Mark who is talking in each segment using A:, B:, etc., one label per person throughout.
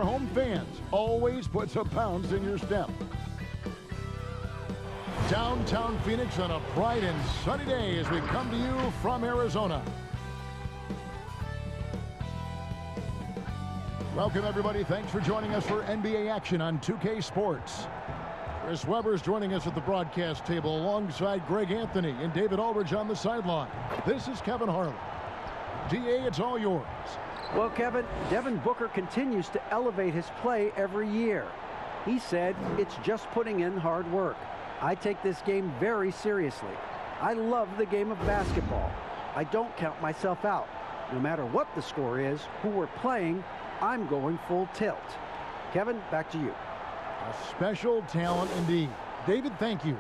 A: home fans always puts a pounce in your step. Downtown Phoenix on a bright and sunny day as we come to you from Arizona. Welcome, everybody. Thanks for joining us for NBA action on 2K Sports. Chris Webber's joining us at the broadcast table alongside Greg Anthony and David Aldridge on the sideline. This is Kevin Harlan. DA, it's all yours.
B: Well, Kevin, Devin Booker continues to elevate his play every year. He said, "It's just putting in hard work. I take this game very seriously. I love the game of basketball. I don't count myself out. No matter what the score is, who we're playing, I'm going full tilt." Kevin, back to you.
A: A special talent indeed. David, thank you.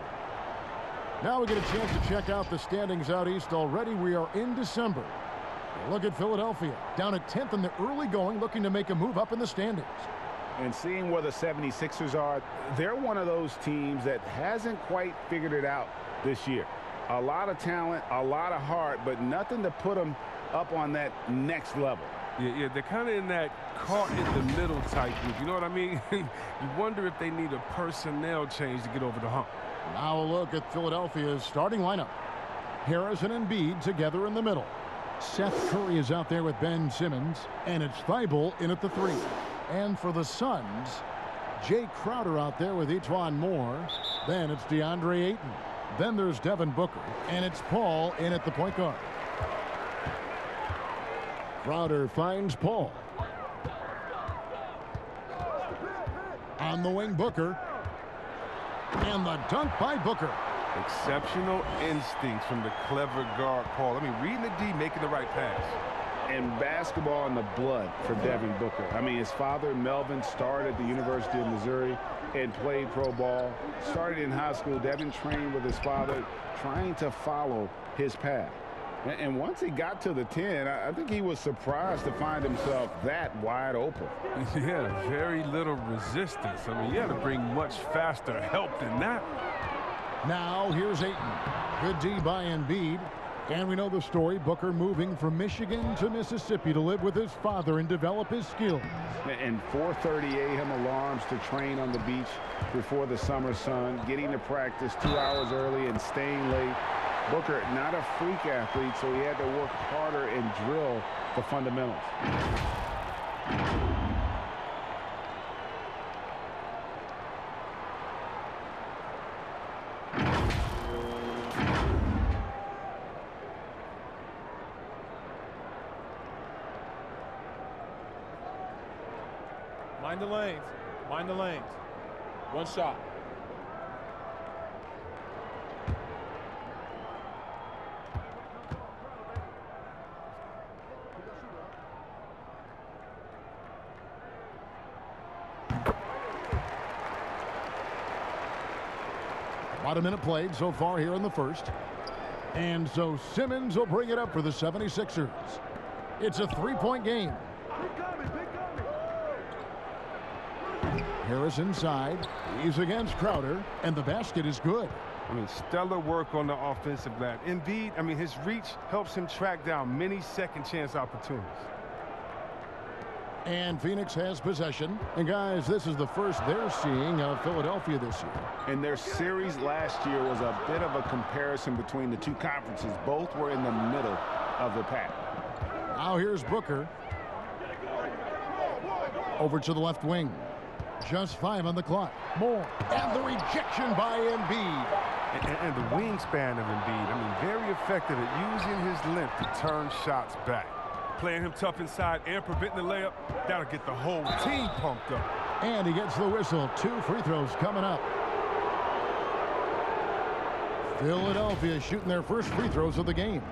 A: Now we get a chance to check out the standings out east already. We are in December. Look at Philadelphia, down at 10th in the early going, looking to make a move up in the standings.
C: And seeing where the 76ers are, they're one of those teams that hasn't quite figured it out this year. A lot of talent, a lot of heart, but nothing to put them up on that next level.
D: Yeah, they're kind of in that caught in the middle type group. You know what I mean? You wonder if they need a personnel change to get over the hump.
A: Now a look at Philadelphia's starting lineup. Harris and Embiid together in the middle. Seth Curry is out there with Ben Simmons, and it's Thibault in at the 3. And for the Suns, Jay Crowder out there with Etuan Moore. Then it's DeAndre Ayton. Then there's Devin Booker, and it's Paul in at the point guard. Crowder finds Paul. On the wing, Booker. And the dunk by Booker.
D: Exceptional instincts from the clever guard, Paul. I mean, reading the D, making the right pass.
C: And basketball in the blood for Devin Booker. I mean, his father, Melvin, started at the University of Missouri and played pro ball. Started in high school. Devin trained with his father, trying to follow his path. And once he got to the 10, I think he was surprised to find himself that wide open.
D: Yeah, very little resistance. I mean, you had to bring much faster help than that.
A: Now here's Ayton. Good D by Embiid. And we know the story. Booker moving from Michigan to Mississippi to live with his father and develop his skills.
C: And 4:30 a.m. alarms to train on the beach before the summer sun. Getting to practice 2 hours early and staying late. Booker, not a freak athlete, so he had to work harder and drill the fundamentals.
E: Mind the lanes. Mind the lanes. One shot.
A: About a minute played so far here in the first. And so Simmons will bring it up for the 76ers. It's a three-point game. Harris inside. He's against Crowder, and the basket is good.
D: I mean, stellar work on the offensive glass. Indeed, I mean, his reach helps him track down many second-chance opportunities.
A: And Phoenix has possession. And, guys, this is the first they're seeing of Philadelphia this year.
C: And their series last year was a bit of a comparison between the two conferences. Both were in the middle of the pack.
A: Now here's Booker. Over to the left wing. Just 5 on the clock. More. And the rejection by Embiid.
D: And the wingspan of Embiid, I mean, very effective at using his length to turn shots back. Playing him tough inside and preventing the layup, that'll get the whole team pumped up.
A: And he gets the whistle. 2 free throws coming up. Philadelphia shooting their first free throws of the game.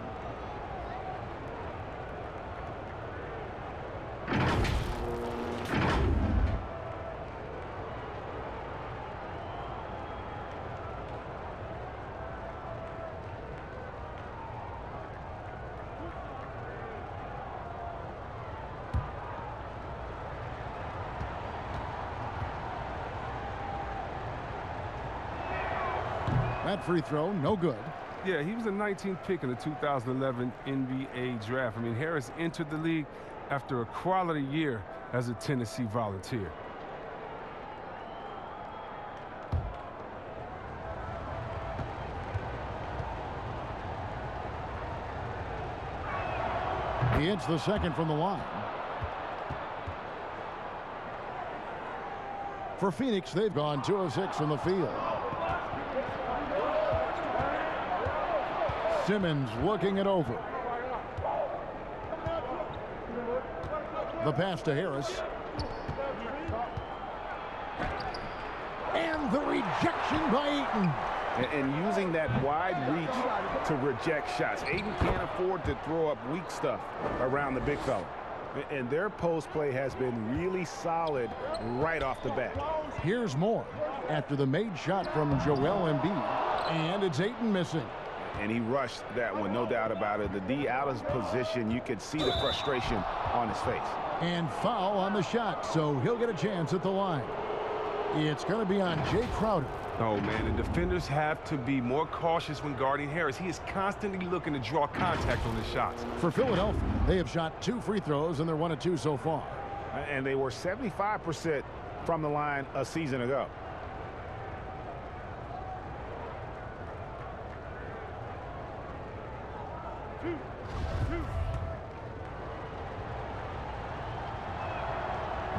A: That free throw, no good.
D: Yeah, he was the 19th pick in the 2011 NBA draft. I mean, Harris entered the league after a quality year as a Tennessee Volunteer.
A: He hits the second from the line. For Phoenix, they've gone 2 of 6 from the field. Simmons looking it over. The pass to Harris. And the rejection by Ayton.
C: And using that wide reach to reject shots. Ayton can't afford to throw up weak stuff around the big fella. And their post play has been really solid right off the bat.
A: Here's more after the made shot from Joel Embiid. And it's Ayton missing.
C: And he rushed that one, no doubt about it. The D out of position, you could see the frustration on his face.
A: And foul on the shot, so he'll get a chance at the line. It's going to be on Jay Crowder.
D: Oh, man, the defenders have to be more cautious when guarding Harris. He is constantly looking to draw contact on his shots.
A: For Philadelphia, they have shot 2 free throws, and they're 1 of 2 so far.
C: And they were 75% from the line a season ago.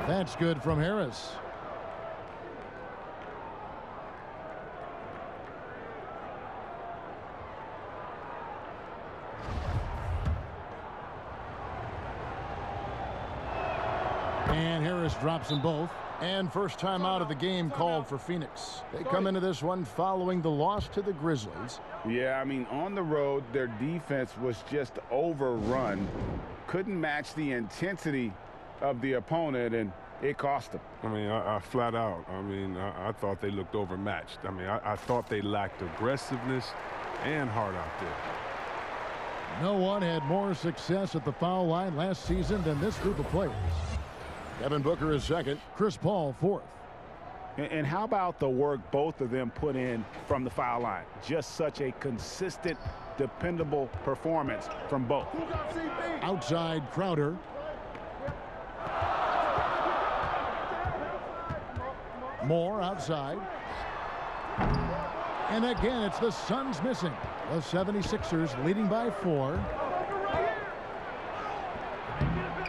A: That's good from Harris. And Harris drops them both. And first time out of the game called for Phoenix. They come into this one following the loss to the Grizzlies.
C: Yeah, I mean, on the road, their defense was just overrun. Couldn't match the intensity of the opponent, and it cost them.
D: I mean, I flat out, I thought they looked overmatched. I thought they lacked aggressiveness and heart out there.
A: No one had more success at the foul line last season than this group of players. Devin Booker is second, Chris Paul fourth.
C: And how about the work both of them put in from the foul line? Just such a consistent, dependable performance from both.
A: Outside Crowder. More outside. And again, it's the Suns missing. The 76ers leading by 4.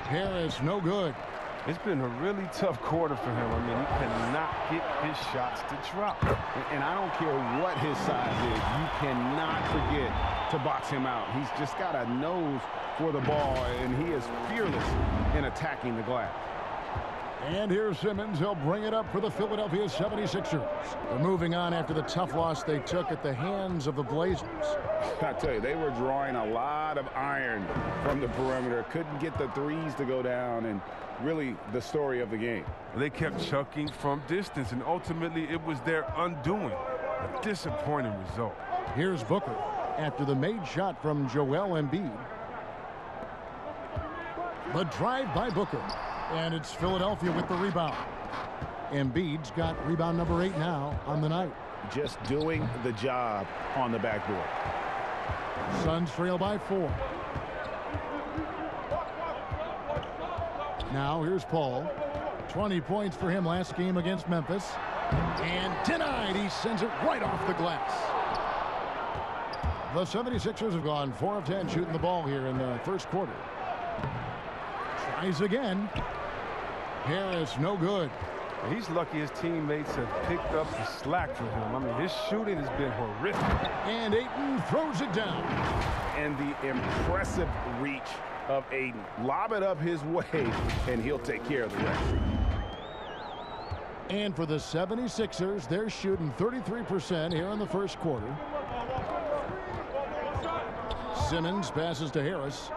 A: Harris, no good.
D: It's been a really tough quarter for him. He cannot get his shots to drop.
C: And I don't care what his size is, you cannot forget to box him out. He's just got a nose for the ball, and he is fearless in attacking the glass.
A: And here's Simmons. He'll bring it up for the Philadelphia 76ers. They're moving on after the tough loss they took at the hands of the Blazers.
C: I tell you, they were drawing a lot of iron from the perimeter. Couldn't get the threes to go down, and really the story of the game.
D: They kept chucking from distance, and ultimately it was their undoing. A disappointing result.
A: Here's Booker after the made shot from Joel Embiid. The drive by Booker. And it's Philadelphia with the rebound. Embiid's got rebound number 8 now on the night.
C: Just doing the job on the backboard.
A: Suns trail by 4. Now here's Paul. 20 points for him last game against Memphis. And denied. He sends it right off the glass. The 76ers have gone 4 of 10 shooting the ball here in the first quarter. Tries again. Harris, no good.
D: He's lucky his teammates have picked up the slack for him. His shooting has been horrific.
A: And Ayton throws it down.
C: And the impressive reach of Ayton. Lob it up his way, and he'll take care of the rest.
A: And for the 76ers, they're shooting 33% here in the first quarter. Simmons passes to Harris.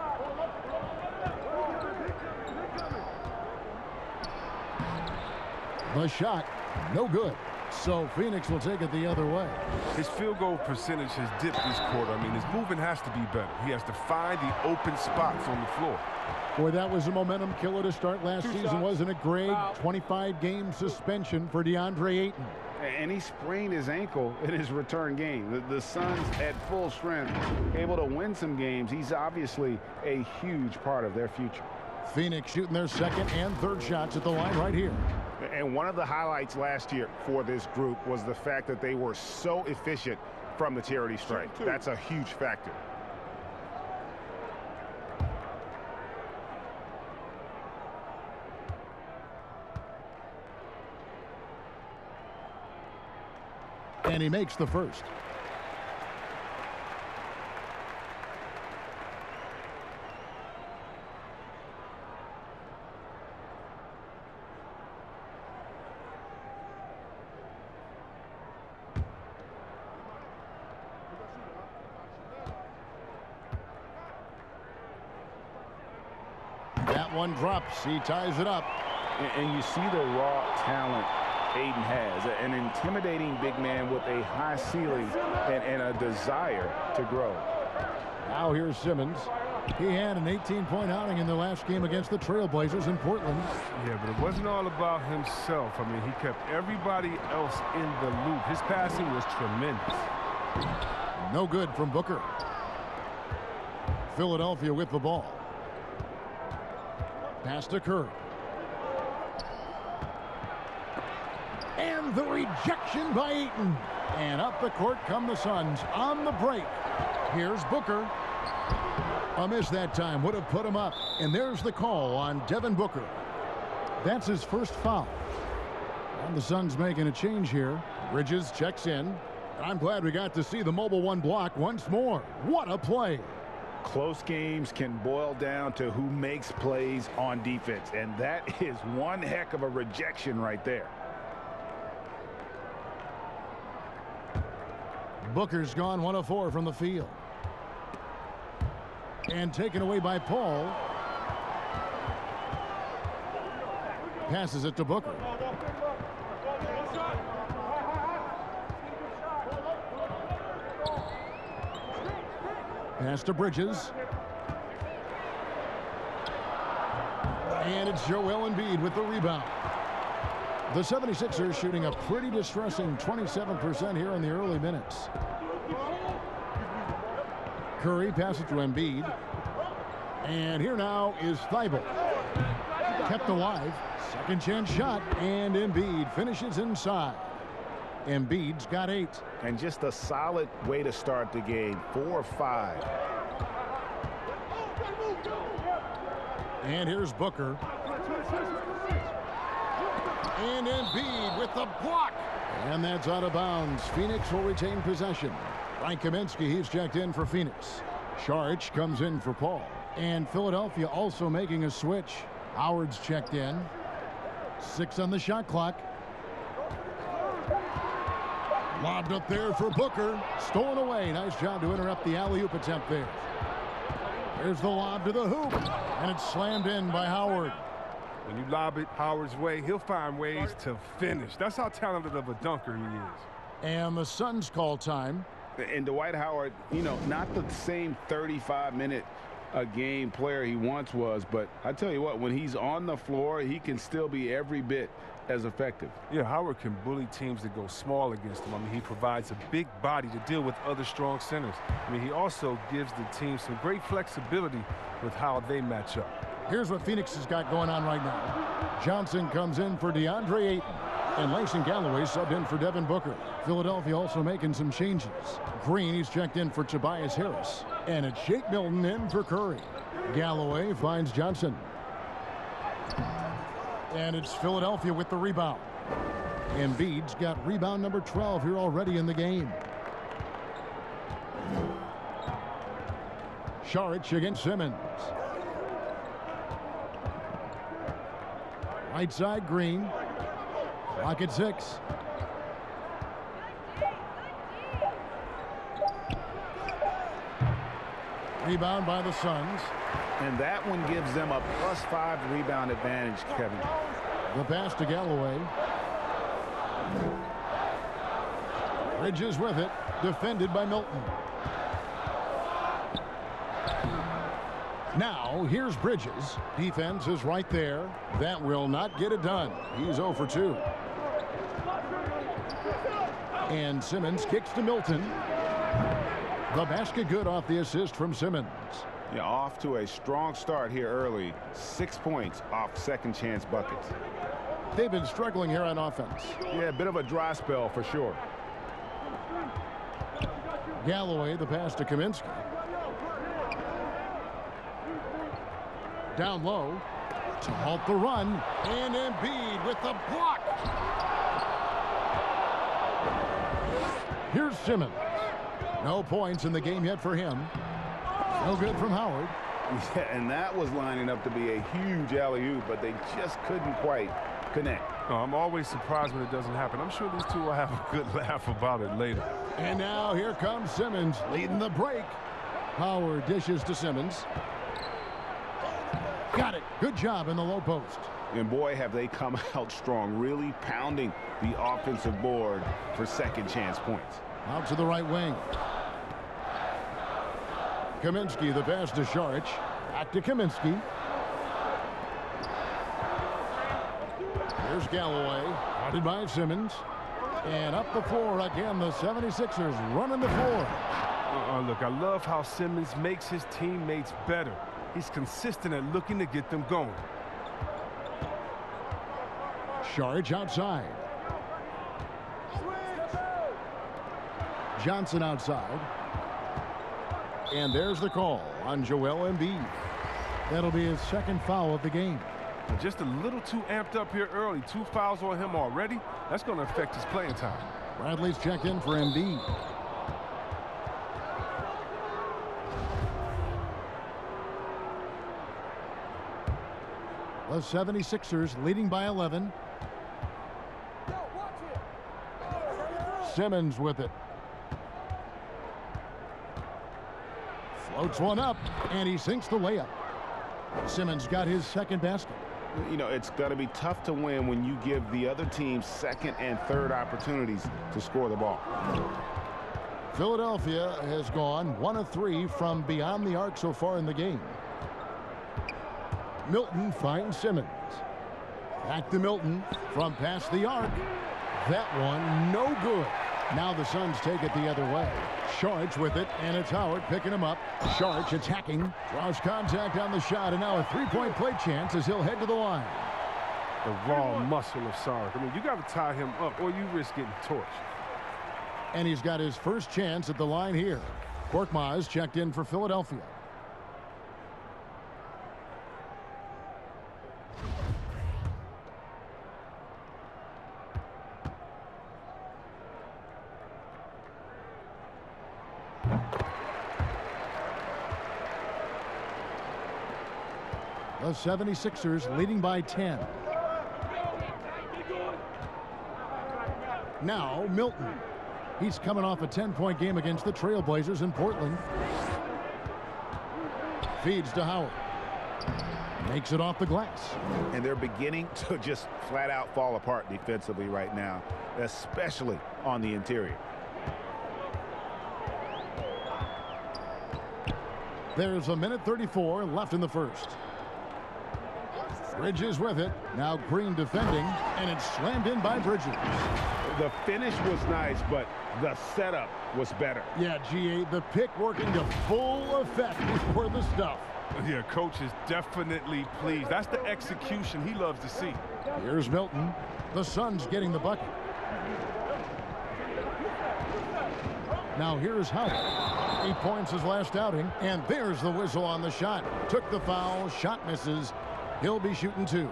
A: The shot, no good. So Phoenix will take it the other way.
D: His field goal percentage has dipped this quarter. His movement has to be better. He has to find the open spots on the floor.
A: Boy, that was a momentum killer to start last season, wasn't it, Greg? 25-game suspension for DeAndre Ayton.
C: And he sprained his ankle in his return game. The Suns at full strength, able to win some games. He's obviously a huge part of their future.
A: Phoenix shooting their second and third shots at the line right here.
C: And one of the highlights last year for this group was the fact that they were so efficient from the charity stripe. That's a huge factor.
A: And he makes the first. That one drops. He ties it up.
C: And you see the raw talent Aiden has. An intimidating big man with a high ceiling and a desire to grow.
A: Now here's Simmons. He had an 18-point outing in the last game against the Trailblazers in Portland.
D: Yeah, but it wasn't all about himself. I mean, he kept everybody else in the loop. His passing was tremendous.
A: No good from Booker. Philadelphia with the ball. Pass to Curry. And the rejection by Ayton. And up the court come the Suns on the break. Here's Booker. A miss that time would have put him up. And there's the call on Devin Booker. That's his first foul. And the Suns making a change here. Bridges checks in. I'm glad we got to see the mobile one block once more. What a play.
C: Close games can boil down to who makes plays on defense. And that is one heck of a rejection right there.
A: Booker's gone 1 of 4 from the field. And taken away by Paul. Passes it to Booker. Pass to Bridges. And it's Joel Embiid with the rebound. The 76ers shooting a pretty distressing 27% here in the early minutes. Curry passes to Embiid. And here now is Thibault. Kept alive. Second chance shot. And Embiid finishes inside. Embiid's got 8.
C: And just a solid way to start the game. 4 or 5.
A: And here's Booker. And Embiid with the block. And that's out of bounds. Phoenix will retain possession. Frank Kaminsky, he's checked in for Phoenix. Saric comes in for Paul. And Philadelphia also making a switch. Howard's checked in. 6 on the shot clock. Lobbed up there for Booker. Stolen away. Nice job to interrupt the alley-oop attempt there. There's the lob to the hoop. And it's slammed in by Howard.
D: When you lob it Howard's way, he'll find ways to finish. That's how talented of a dunker he is.
A: And the Suns call time.
C: And Dwight Howard, you know, not the same 35-minute a game player he once was, but I tell you what, when he's on the floor, he can still be every bit as effective.
D: Yeah, Howard can bully teams that go small against him. I mean, he provides a big body to deal with other strong centers. I mean, he also gives the team some great flexibility with how they match up.
A: Here's what Phoenix has got going on right now. Johnson comes in for DeAndre Ayton. And Langston Galloway subbed in for Devin Booker. Philadelphia also making some changes. Green, he's checked in for Tobias Harris. And it's Shake Milton in for Curry. Galloway finds Johnson. And it's Philadelphia with the rebound. Embiid's got rebound number 12 here already in the game. Saric against Simmons. Right side, Green. Clock at 6. Rebound by the Suns.
C: And that one gives them a +5 rebound advantage, Kevin.
A: The pass to Galloway. Bridges with it. Defended by Milton. Now, here's Bridges. Defense is right there. That will not get it done. He's 0 for 2. And Simmons kicks to Milton. The basket good off the assist from Simmons.
C: Yeah, off to a strong start here early. 6 points off second chance buckets.
A: They've been struggling here on offense.
C: Yeah, a bit of a dry spell for sure.
A: Galloway, the pass to Kaminsky. Down low to halt the run. And Embiid with the block. Here's Simmons. No points in the game yet for him. No good from Howard.
C: Yeah, and that was lining up to be a huge alley-oop, but they just couldn't quite connect.
D: No, I'm always surprised when it doesn't happen. I'm sure these two will have a good laugh about it later.
A: And now here comes Simmons leading the break. Howard dishes to Simmons. Got it. Good job in the low post.
C: And boy, have they come out strong, really pounding the offensive board for second chance points.
A: Out to the right wing. Kaminsky, the pass to Saric. Back to Kaminsky. Here's Galloway. Guarded by Simmons. And up the floor again, the 76ers running the floor.
D: Look, I love how Simmons makes his teammates better. He's consistent at looking to get them going.
A: Saric outside. Johnson outside. And there's the call on Joel Embiid. That'll be his second foul of the game.
D: Just a little too amped up here early. 2 fouls on him already. That's going to affect his playing time.
A: Bradley's checked in for Embiid. The 76ers leading by 11. Simmons with it. Floats one up, and he sinks the layup. Simmons got his second basket.
C: You know, it's going to be tough to win when you give the other team second and third opportunities to score the ball.
A: Philadelphia has gone 1 of 3 from beyond the arc so far in the game. Milton finds Simmons. Back to Milton from past the arc. That one no good. Now the Suns take it the other way. Saric with it, and it's Howard picking him up. Saric attacking, draws contact on the shot, and now a three-point play chance as he'll head to the line.
D: The raw muscle of Saric. I mean, you got to tie him up or you risk getting torched.
A: And he's got his first chance at the line here. Korkmaz checked in for Philadelphia. The 76ers leading by 10. Now Milton. He's coming off a 10-point game against the Trailblazers in Portland. Feeds to Howard. Makes it off the glass.
C: And they're beginning to just flat out fall apart defensively right now, especially on the interior.
A: There's a minute 34 left in the first. Bridges with it. Now Green defending, and it's slammed in by Bridges.
C: The finish was nice, but the setup was better.
A: Yeah, G8, the pick working to full effect before the stuff.
D: Yeah, coach is definitely pleased. That's the execution he loves to see.
A: Here's Milton. The Suns getting the bucket. Now here's Howard. 8 points his last outing, and there's the whistle on the shot. Took the foul, shot misses. He'll be shooting 2.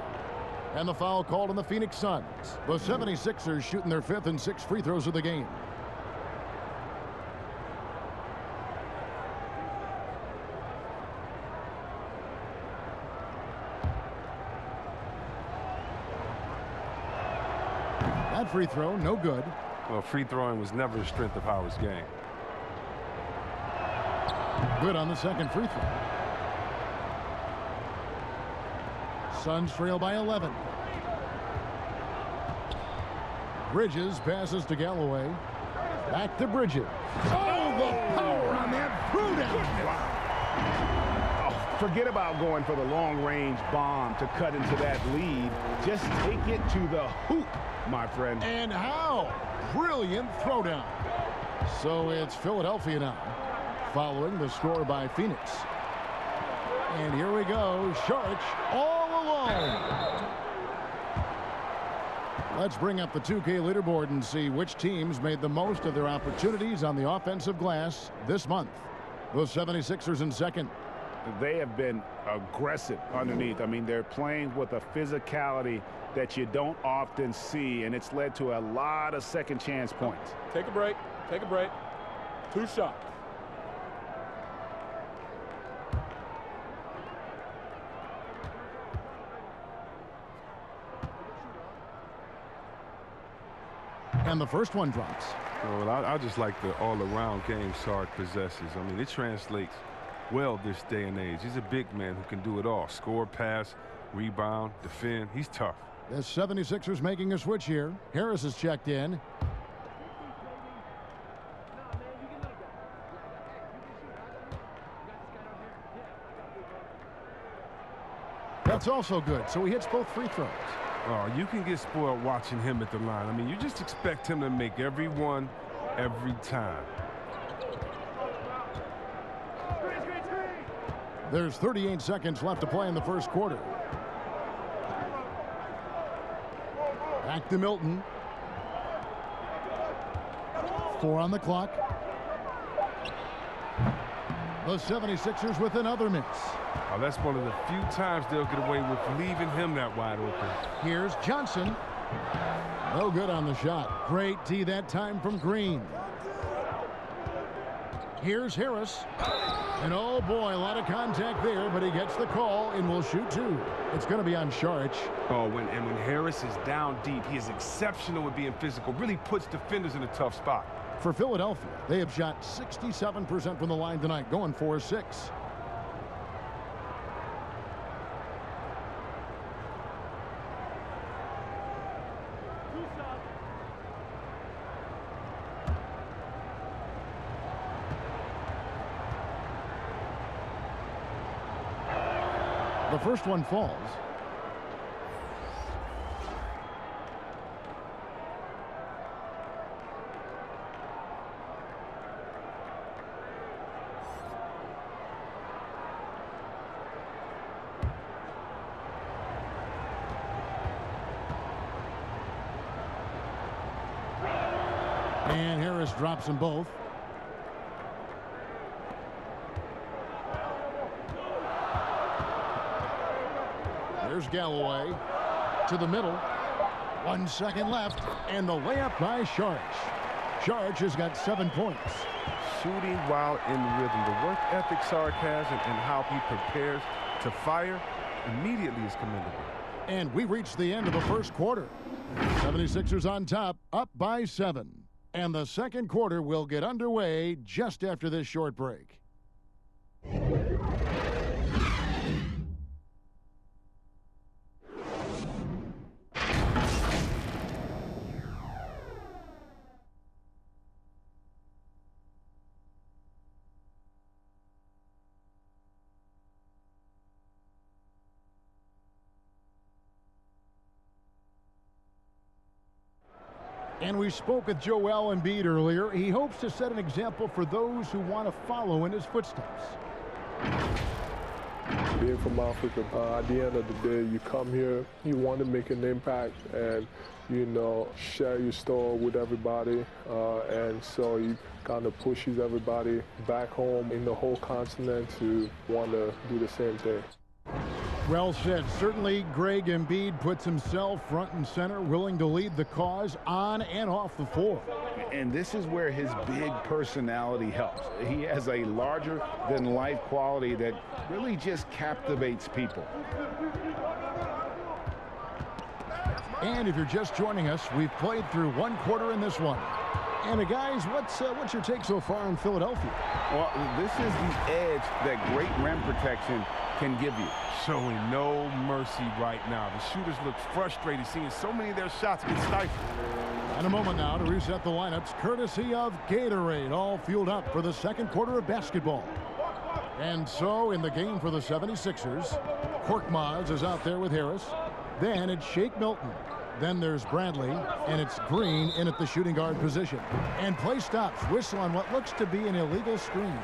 A: And the foul called on the Phoenix Suns. The 76ers shooting their 5th and 6th free throws of the game. That free throw, no good.
D: Well, free throwing was never the strength of Howard's game.
A: Good on the second free throw. Suns trail by 11. Bridges passes to Galloway. Back to Bridges. Oh, the power on that throw-down.
C: Oh, forget about going for the long-range bomb to cut into that lead. Just take it to the hoop, my friend.
A: And how? Brilliant throwdown. So it's Philadelphia now, following the score by Phoenix. And here we go. Sharch all alone. Let's bring up the 2K leaderboard and see which teams made the most of their opportunities on the offensive glass this month. The 76ers in second.
C: They have been aggressive underneath. I mean, they're playing with a physicality that you don't often see, and it's led to a lot of second chance points.
E: Take a break. Take a break. 2 shots.
A: And the first one drops.
D: Well, I just like the all-around game Sark possesses. I mean, it translates well this day and age. He's a big man who can do it all. Score, pass, rebound, defend. He's tough.
A: The 76ers making a switch here. Harris is checked in. That's also good, so he hits both free throws.
D: Oh, you can get spoiled watching him at the line. I mean, you just expect him to make every one, every time.
A: There's 38 seconds left to play in the first quarter. Back to Milton. 4 on the clock. The 76ers with another miss.
D: Oh, that's one of the few times they'll get away with leaving him that wide open.
A: Here's Johnson. No good on the shot. Great D that time from Green. Here's Harris. And oh boy, a lot of contact there, but he gets the call and will shoot 2. It's going to be on Sharch.
D: Oh, when Harris is down deep, he is exceptional at being physical. Really puts defenders in a tough spot.
A: For Philadelphia, they have shot 67% from the line tonight, going 4-6. The first one falls. And Harris drops them both. There's Galloway to the middle. 1 second left, and the layup by Sharch. Sharch has got 7 points.
D: Shooting while in rhythm. The work ethic Sark has and how he prepares to fire immediately is commendable.
A: And we reached the end of the first quarter. 76ers on top, up by 7. And the second quarter will get underway just after this short break. And we spoke with Joel Embiid earlier. He hopes to set an example for those who want to follow in his footsteps.
F: Being from Africa, at the end of the day, you come here, you want to make an impact and, you know, share your story with everybody. And so you kind of pushes everybody back home in the whole continent to want to do the same thing.
A: Well said. Certainly, Greg Embiid puts himself front and center, willing to lead the cause on and off the floor.
C: And this is where his big personality helps. He has a larger-than-life quality that really just captivates people.
A: And if you're just joining us, we've played through 1 quarter in this one. And guys, what's your take so far on Philadelphia?
C: Well, this is the edge that great rim protection can give you.
D: Showing no mercy right now. The shooters look frustrated, seeing so many of their shots get stifled.
A: And a moment now to reset the lineups, courtesy of Gatorade, all fueled up for the second quarter of basketball. And so, in the game for the 76ers, Korkmaz is out there with Harris. Then it's Shake Milton. Then there's Bradley, and it's Green in at the shooting guard position. And play stops, whistle on what looks to be an illegal screen.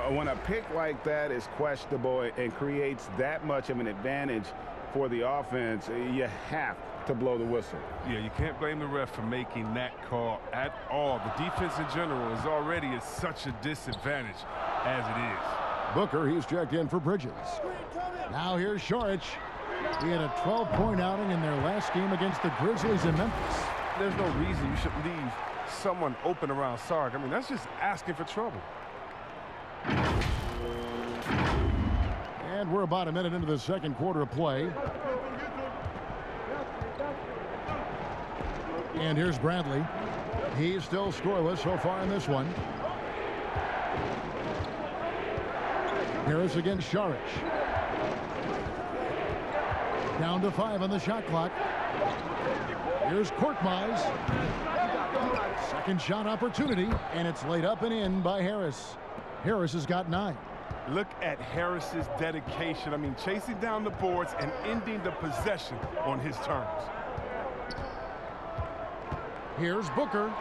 C: When a pick like that is questionable and creates that much of an advantage for the offense, you have to blow the whistle.
D: Yeah, you can't blame the ref for making that call at all. The defense in general is already at such a disadvantage as it is.
A: Booker, he's checked in for Bridges. Now here's Saric. He had a 12-point outing in their last game against the Grizzlies in Memphis.
D: There's no reason you should leave someone open around Sark. I mean, that's just asking for trouble.
A: And we're about a minute into the second quarter of play. And here's Bradley. He's still scoreless so far in this one. Harris against Saric. Down to 5 on the shot clock. Here's Korkmaz. Second shot opportunity, and it's laid up and in by Harris. Harris has got 9.
D: Look at Harris's dedication. I mean, chasing down the boards and ending the possession on his terms.
A: Here's Booker.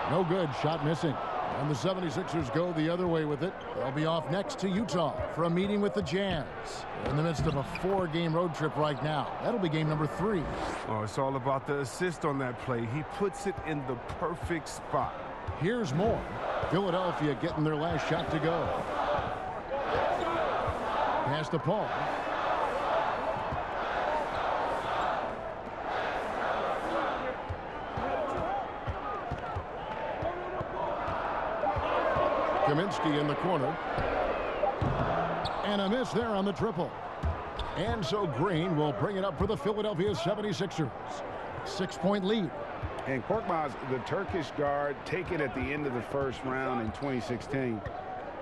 A: No good. Shot missing. And the 76ers go the other way with it. They'll be off next to Utah for a meeting with the Jazz. They're in the midst of a 4-game road trip right now. That'll be game number 3.
D: Oh, it's all about the assist on that play. He puts it in the perfect spot.
A: Here's more. Philadelphia getting their last shot to go. Pass to Paul. Kaminsky in the corner. And a miss there on the triple. And so Green will bring it up for the Philadelphia 76ers. 6-point lead.
C: And Korkmaz, the Turkish guard, taken at the end of the first round in 2016.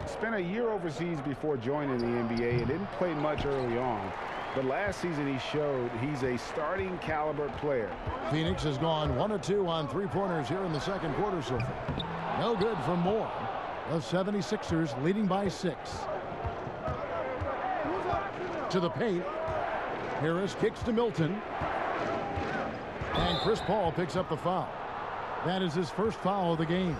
C: Spent a year overseas before joining the NBA and didn't play much early on. But last season he showed he's a starting caliber player.
A: Phoenix has gone 1 of 2 on 3-pointers here in the second quarter so far. No good from Moore. The 76ers leading by 6. To the paint. Harris kicks to Milton. And Chris Paul picks up the foul. That is his first foul of the game.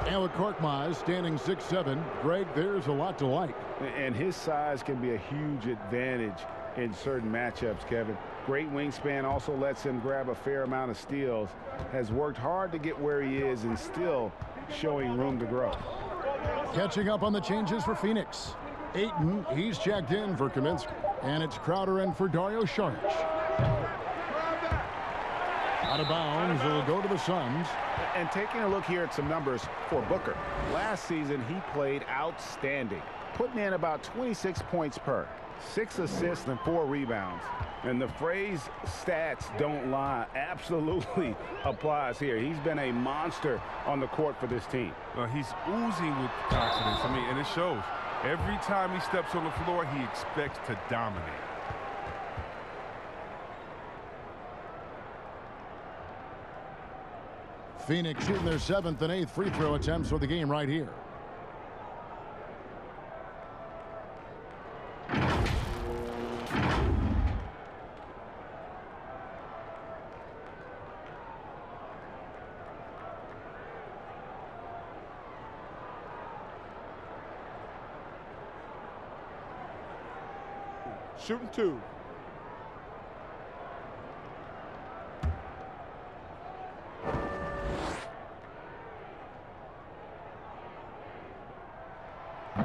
A: And with Korkmaz standing 6'7", Greg, there's a lot to like.
C: And his size can be a huge advantage in certain matchups, Kevin. Great wingspan also lets him grab a fair amount of steals. Has worked hard to get where he is and still showing room to grow.
A: Catching up on the changes for Phoenix. Ayton, he's checked in for Kaminsky. And it's Crowder in for Dario Saric. Out of bounds, it'll go to the Suns.
C: And taking a look here at some numbers for Booker. Last season, he played outstanding, putting in about 26 points per, 6 assists and 4 rebounds. And the phrase stats don't lie absolutely applies here. He's been a monster on the court for this team.
D: He's oozing with confidence. I mean, and it shows. Every time he steps on the floor, he expects to dominate.
A: Phoenix shooting their 7th and 8th free throw attempts for the game right here.
E: Shooting 2.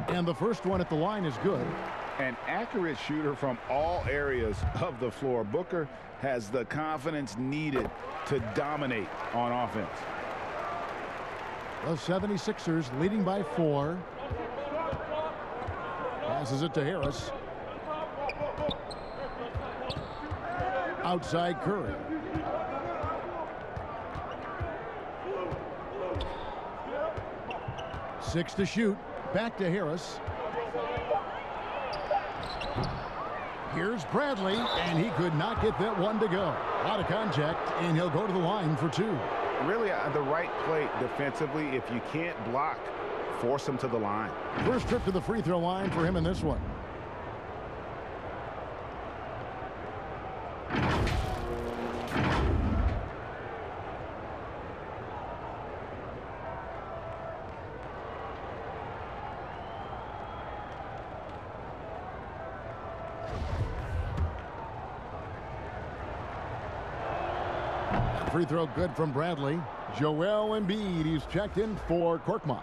A: And the first one at the line is good.
C: An accurate shooter from all areas of the floor. Booker has the confidence needed to dominate on offense.
A: The 76ers leading by 4. Passes it to Harris. Outside Curry. Six to shoot. Back to Harris. Here's Bradley, and he could not get that one to go. Out of contact, and he'll go to the line for 2.
C: Really the right play defensively. If you can't block, force him to the line.
A: First trip to the free throw line for him in this one. Free throw good from Bradley. Joel Embiid, he's checked in for Korkmaz.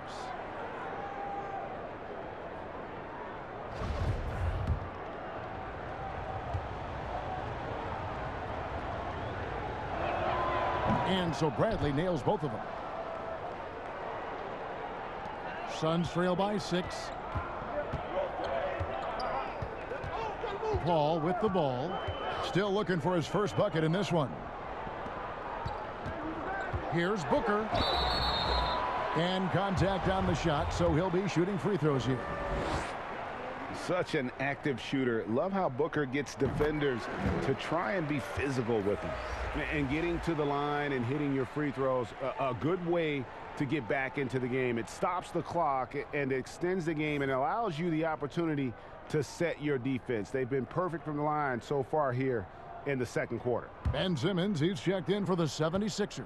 A: And so Bradley nails both of them. Suns trail by 6. Paul with the ball. Still looking for his first bucket in this one. Here's Booker. And contact on the shot, so he'll be shooting free throws here.
C: Such an active shooter. Love how Booker gets defenders to try and be physical with him. And getting to the line and hitting your free throws, a good way to get back into the game. It stops the clock and extends the game and allows you the opportunity to set your defense. They've been perfect from the line so far here in the second quarter.
A: Ben Simmons, he's checked in for the 76ers.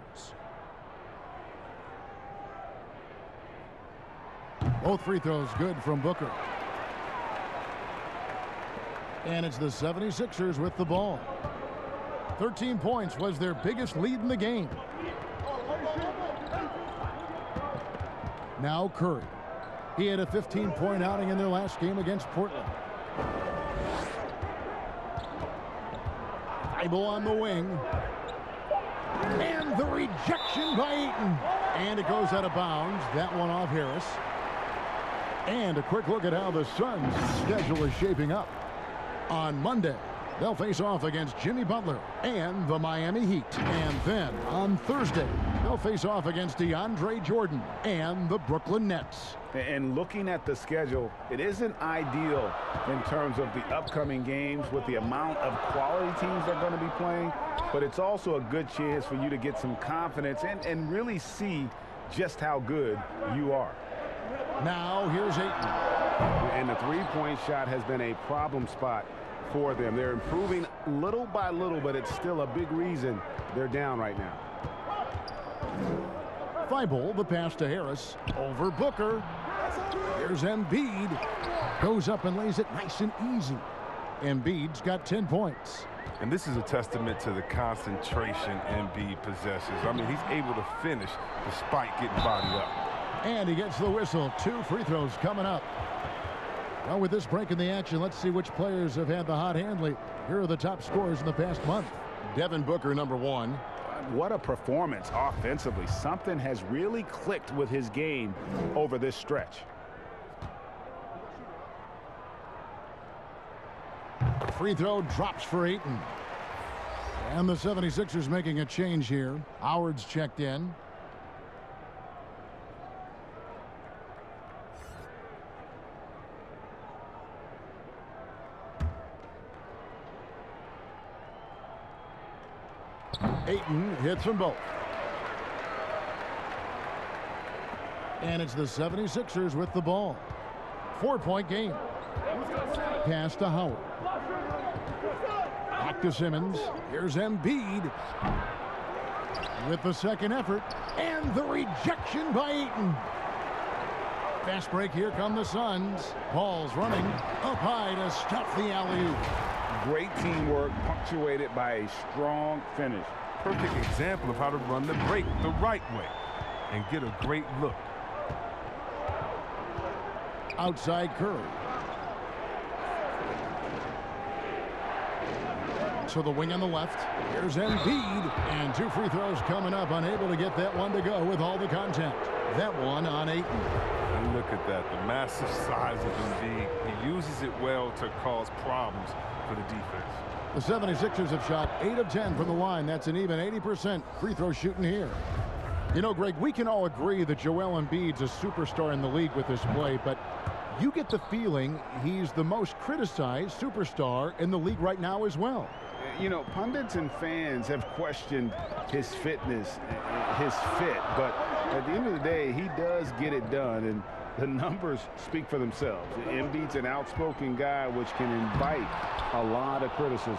A: Both free throws good from Booker. And it's the 76ers with the ball. 13 points was their biggest lead in the game. Now Curry. He had a 15-point outing in their last game against Portland. Thibault on the wing. And the rejection by Ayton. And it goes out of bounds. That one off Harris. And a quick look at how the Suns' schedule is shaping up. On Monday, they'll face off against Jimmy Butler and the Miami Heat. And then on Thursday, they'll face off against DeAndre Jordan and the Brooklyn Nets.
C: And looking at the schedule, it isn't ideal in terms of the upcoming games with the amount of quality teams they're going to be playing, but it's also a good chance for you to get some confidence and really see just how good you are.
A: Now here's Ayton.
C: And the three-point shot has been a problem spot for them. They're improving little by little, but it's still a big reason they're down right now.
A: Thibault, the pass to Harris. Over Booker. Here's Embiid. Goes up and lays it nice and easy. Embiid's got 10 points.
D: And this is a testament to the concentration Embiid possesses. I mean, he's able to finish despite getting bodied up.
A: And he gets the whistle. 2 free throws coming up. Well, with this break in the action, let's see which players have had the hot hand lately. Here are the top scorers in the past month. Devin Booker, number 1.
C: What a performance offensively. Something has really clicked with his game over this stretch.
A: Free throw drops for Ayton. And the 76ers making a change here. Howard's checked in. Ayton hits them both. And it's the 76ers with the ball. 4-point game. Pass to Howard. Back to Simmons. Here's Embiid with the second effort. And the rejection by Ayton. Fast break. Here come the Suns. Paul's running up high to stop the alley-oop.
C: Great teamwork punctuated by a strong finish.
D: Perfect example of how to run the break the right way and get a great look.
A: Outside Curry. So the wing on the left. Here's Embiid. And 2 free throws coming up. Unable to get that one to go with all the contact. That one on Ayton.
D: And look at that. The massive size of Embiid. He uses it well to cause problems for the defense.
A: The 76ers have shot 8 of 10 from the line. That's an even 80% free throw shooting here. You know, Greg, we can all agree that Joel Embiid's a superstar in the league with this play, but you get the feeling he's the most criticized superstar in the league right now as well.
C: You know, pundits and fans have questioned his fitness, his fit, but at the end of the day, he does get it done, and the numbers speak for themselves. Embiid's an outspoken guy, which can invite a lot of criticism.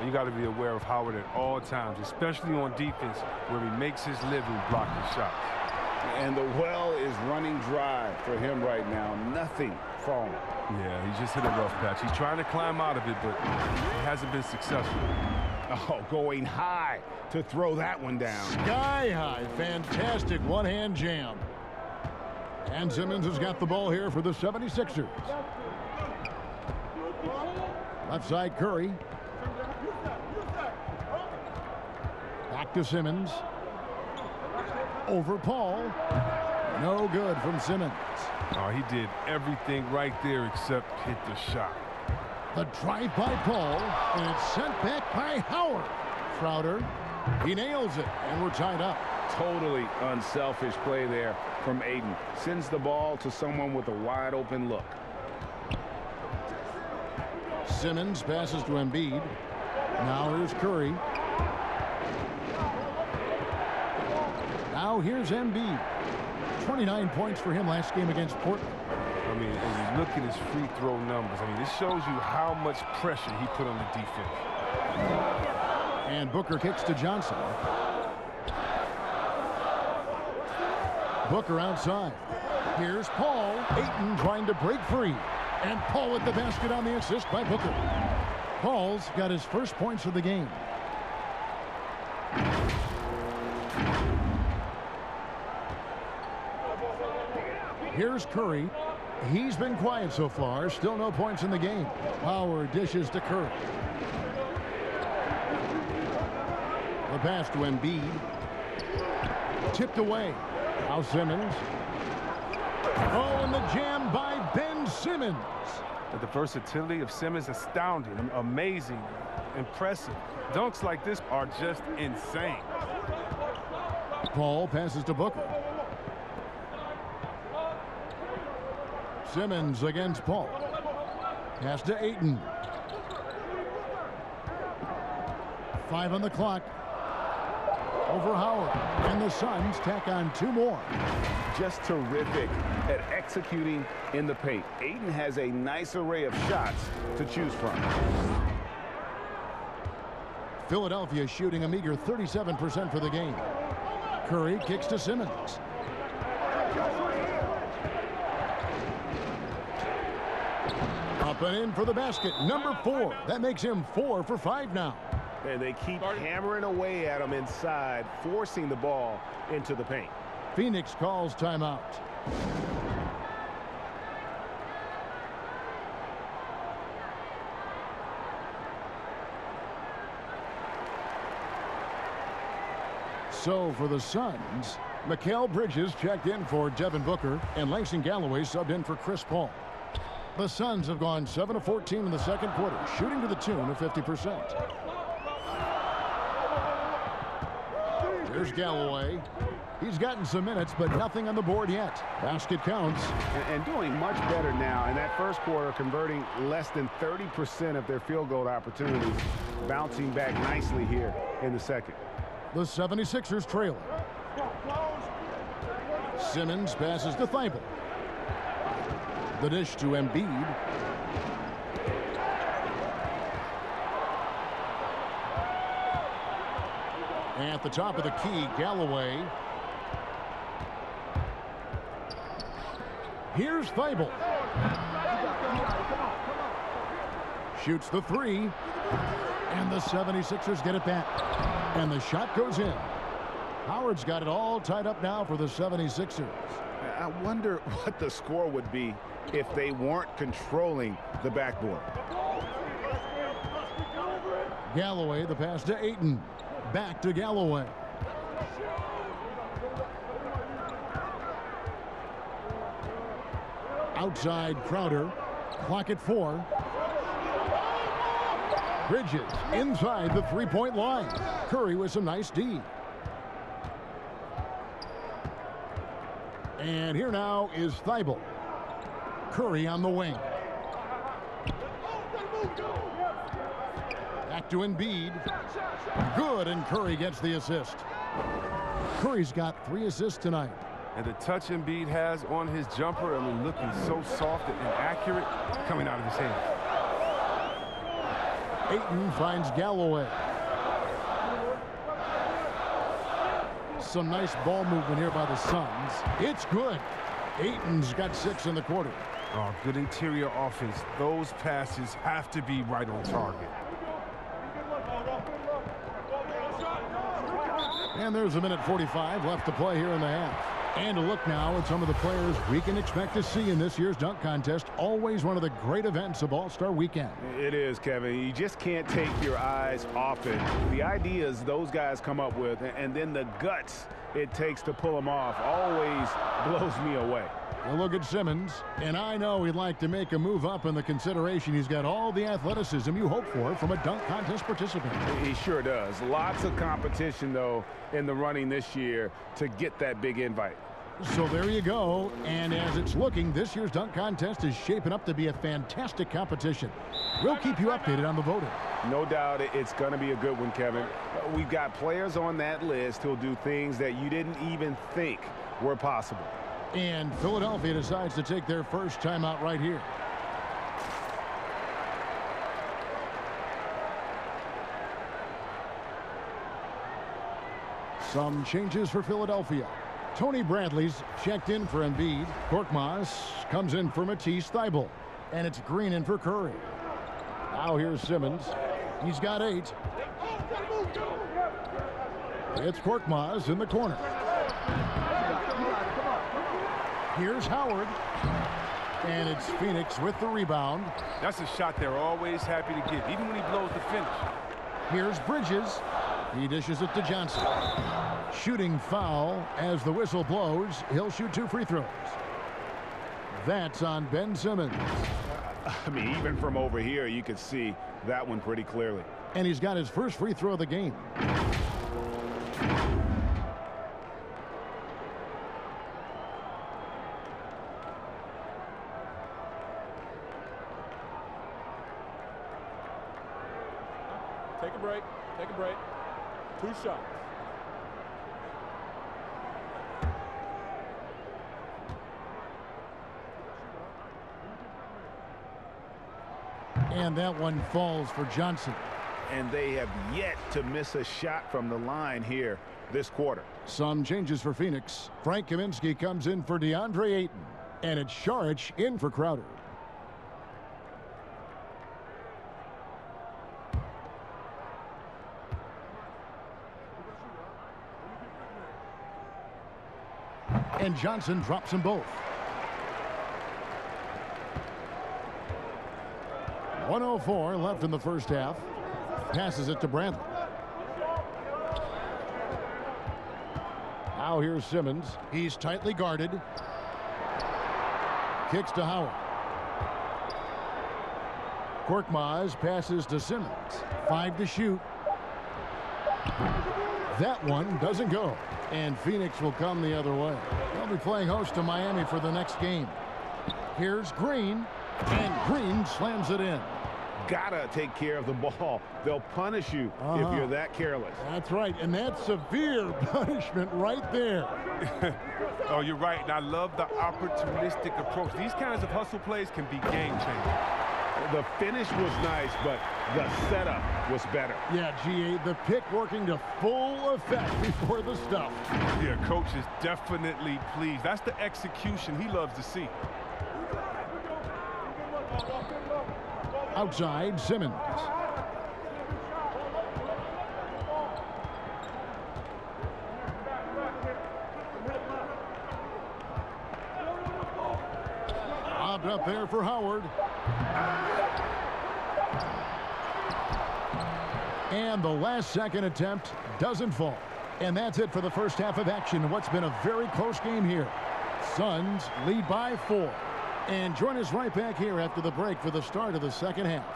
D: You got to be aware of Howard at all times, especially on defense, where he makes his living blocking shots.
C: And the well is running dry for him right now. Nothing falling.
D: Yeah, he just hit a rough patch. He's trying to climb out of it, but he hasn't been successful.
C: Oh, going high to throw that one down.
A: Sky high. Fantastic one-hand jam. And Simmons has got the ball here for the 76ers. Left side, Curry. Back to Simmons. Over Paul. No good from Simmons.
D: Oh, he did everything right there except hit the shot.
A: The drive by Paul, and it's sent back by Howard. Crowder, he nails it, and we're tied up.
C: Totally unselfish play there from Ayton. Sends the ball to someone with a wide open look.
A: Simmons passes to Embiid. Now here's Curry. Now here's Embiid. 29 points for him last game against Portland.
D: I mean, when you look at his free throw numbers, I mean, this shows you how much pressure he put on the defense.
A: And Booker kicks to Johnson. Booker outside. Here's Paul. Ayton trying to break free. And Paul with the basket on the assist by Booker. Paul's got his first points of the game. Here's Curry. He's been quiet so far. Still no points in the game. Howard dishes to Curry. The pass to Embiid. Tipped away. Now Simmons. Oh, and the jam by Ben Simmons.
D: The versatility of Simmons, astounding, amazing, impressive. Dunks like this are just insane.
A: Paul passes to Booker. Simmons against Paul. Pass to Ayton. 5 on the clock. Over Howard. And the Suns tack on 2 more.
C: Just terrific at executing in the paint. Ayton has a nice array of shots to choose from.
A: Philadelphia shooting a meager 37% for the game. Curry kicks to Simmons. Up and in for the basket. Number 4. That makes him 4 for 5 now.
C: And they keep hammering away at him inside, forcing the ball into the paint.
A: Phoenix calls timeout. So for the Suns, Mikal Bridges checked in for Devin Booker, and Langston Galloway subbed in for Chris Paul. The Suns have gone 7 of 14 in the second quarter, shooting to the tune of 50%. Here's Galloway. He's gotten some minutes, but nothing on the board yet. Basket counts.
C: And doing much better now in that first quarter, converting less than 30% of their field goal opportunities, bouncing back nicely here in the second.
A: The 76ers trailing. Simmons passes to Thibault. The dish to Embiid. At the top of the key, Galloway. Here's Thibault. Shoots the 3. And the 76ers get it back. And the shot goes in. Howard's got it all tied up now for the 76ers.
C: I wonder what the score would be if they weren't controlling the backboard.
A: Galloway, the pass to Ayton. Back to Galloway. Outside Crowder. Clock at 4. Bridges inside the three-point line. Curry with some nice D. And here now is Thibault. Curry on the wing. Back to Embiid. Good, and Curry gets the assist. Curry's got 3 assists tonight.
D: And the touch Embiid has on his jumper, I mean, looking so soft and accurate, coming out of his hand.
A: Ayton finds Galloway. Some nice ball movement here by the Suns. It's good. Ayton's got 6 in the quarter.
D: Oh, good interior offense. Those passes have to be right on target.
A: And there's a minute 45 left to play here in the half. And a look now at some of the players we can expect to see in this year's dunk contest. Always one of the great events of All-Star Weekend.
C: It is, Kevin. You just can't take your eyes off it. The ideas those guys come up with, and then the guts it takes to pull them off, always blows me away.
A: Well, look at Simmons, and I know he'd like to make a move up in the consideration. He's got all the athleticism you hope for from a dunk contest participant.
C: He sure does. Lots of competition, though, in the running this year to get that big invite.
A: So there you go, and as it's looking, this year's dunk contest is shaping up to be a fantastic competition. We'll keep you updated on the voting.
C: No doubt it's going to be a good one, Kevin. We've got players on that list who'll do things that you didn't even think were possible.
A: And Philadelphia decides to take their first timeout right here. Some changes for Philadelphia. Tony Bradley's checked in for Embiid. Korkmaz comes in for Matisse Thybulle. And it's Green in for Curry. Now here's Simmons. He's got 8. It's Korkmaz in the corner. Here's Howard. And it's Phoenix with the rebound.
D: That's a shot they're always happy to get, even when he blows the finish.
A: Here's Bridges. He dishes it to Johnson. Shooting foul as the whistle blows. He'll shoot 2 free throws. That's on Ben Simmons.
C: I mean, even from over here, you could see that one pretty clearly.
A: And he's got his first free throw of the game.
E: Take a break. Take a break. 2 shots.
A: And that one falls for Johnson.
C: And they have yet to miss a shot from the line here this quarter.
A: Some changes for Phoenix. Frank Kaminsky comes in for DeAndre Ayton. And it's Saric in for Crowder. And Johnson drops them both. 1:04 left in the first half. Passes it to Bradley. Now here's Simmons. He's tightly guarded. Kicks to Howard. Korkmaz passes to Simmons. 5 to shoot. That one doesn't go. And Phoenix will come the other way. They'll be playing host to Miami for the next game. Here's Green. And Green slams it in.
C: Gotta take care of the ball. They'll punish you if you're that careless.
A: That's right, and that's severe punishment right there.
D: Oh, you're right, and I love the opportunistic approach. These kinds of hustle plays can be game changers.
C: The finish was nice, but the setup was better.
A: Yeah, GA, the pick working to full effect before the stuff.
D: Yeah, coach is definitely pleased. That's the execution he loves to see.
A: Outside, Simmons. Lobbed up there for Howard. And the last second attempt doesn't fall. And that's it for the first half of action. What's been a very close game here. Suns lead by 4. And join us right back here after the break for the start of the second half.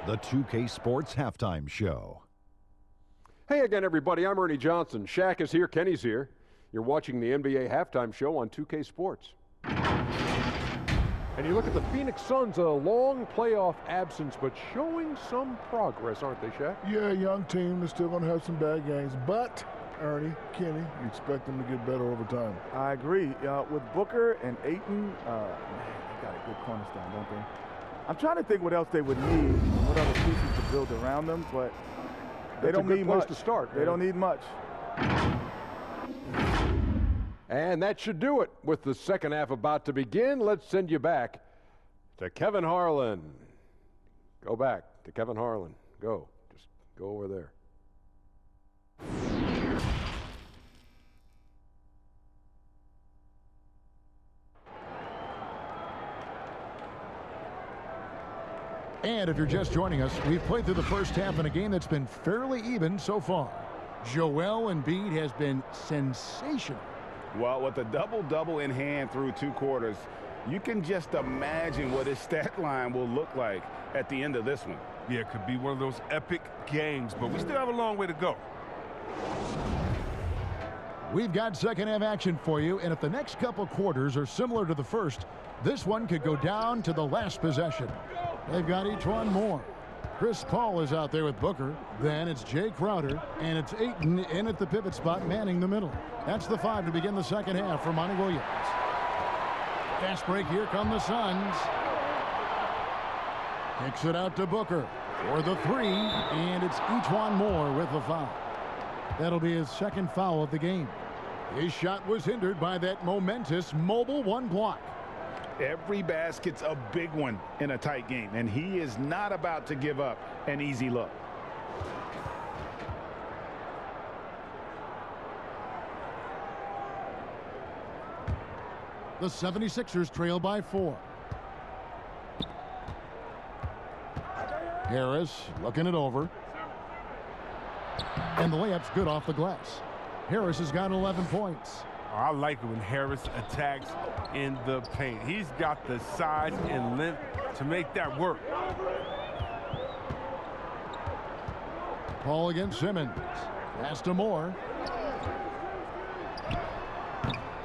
G: The 2K Sports Halftime Show.
H: Hey again, everybody. I'm Ernie Johnson. Shaq is here. Kenny's here. You're watching the NBA Halftime Show on 2K Sports. And you look at the Phoenix Suns, a long playoff absence, but showing some progress, aren't they, Shaq?
I: Yeah, young team. They're still going to have some bad games, but Ernie, Kenny, you expect them to get better over time.
J: I agree. With Booker and Ayton, man, they got a good cornerstone, don't they? I'm trying to think what else they would need, what other pieces to build around them, but they don't need much
H: to start.
J: They don't need much.
H: And that should do it. With the second half about to begin, let's send you back to Kevin Harlan. Go back to Kevin Harlan. Go. Just go over there.
A: And if you're just joining us, we've played through the first half in a game that's been fairly even so far. Joel Embiid has been sensational.
C: Well, with a double-double in hand through 2 quarters, you can just imagine what his stat line will look like at the end of this one.
D: Yeah, it could be one of those epic games, but we still have a long way to go.
A: We've got second half action for you, and if the next couple quarters are similar to the first, this one could go down to the last possession. They've got each one more. Chris Paul is out there with Booker. Then it's Jay Crowder, and it's Ayton in at the pivot spot, manning the middle. That's the 5 to begin the second half for Monty Williams. Fast break, here come the Suns. Kicks it out to Booker for the 3, and it's each one more with the foul. That'll be his second foul of the game. His shot was hindered by that momentous mobile 1 block.
C: Every basket's a big one in a tight game, and he is not about to give up an easy look.
A: The 76ers trail by 4. Harris looking it over. And the layup's good off the glass. Harris has got 11 points.
D: I like it when Harris attacks in the paint. He's got the size and length to make that work.
A: Paul against Simmons. Pass to Moore.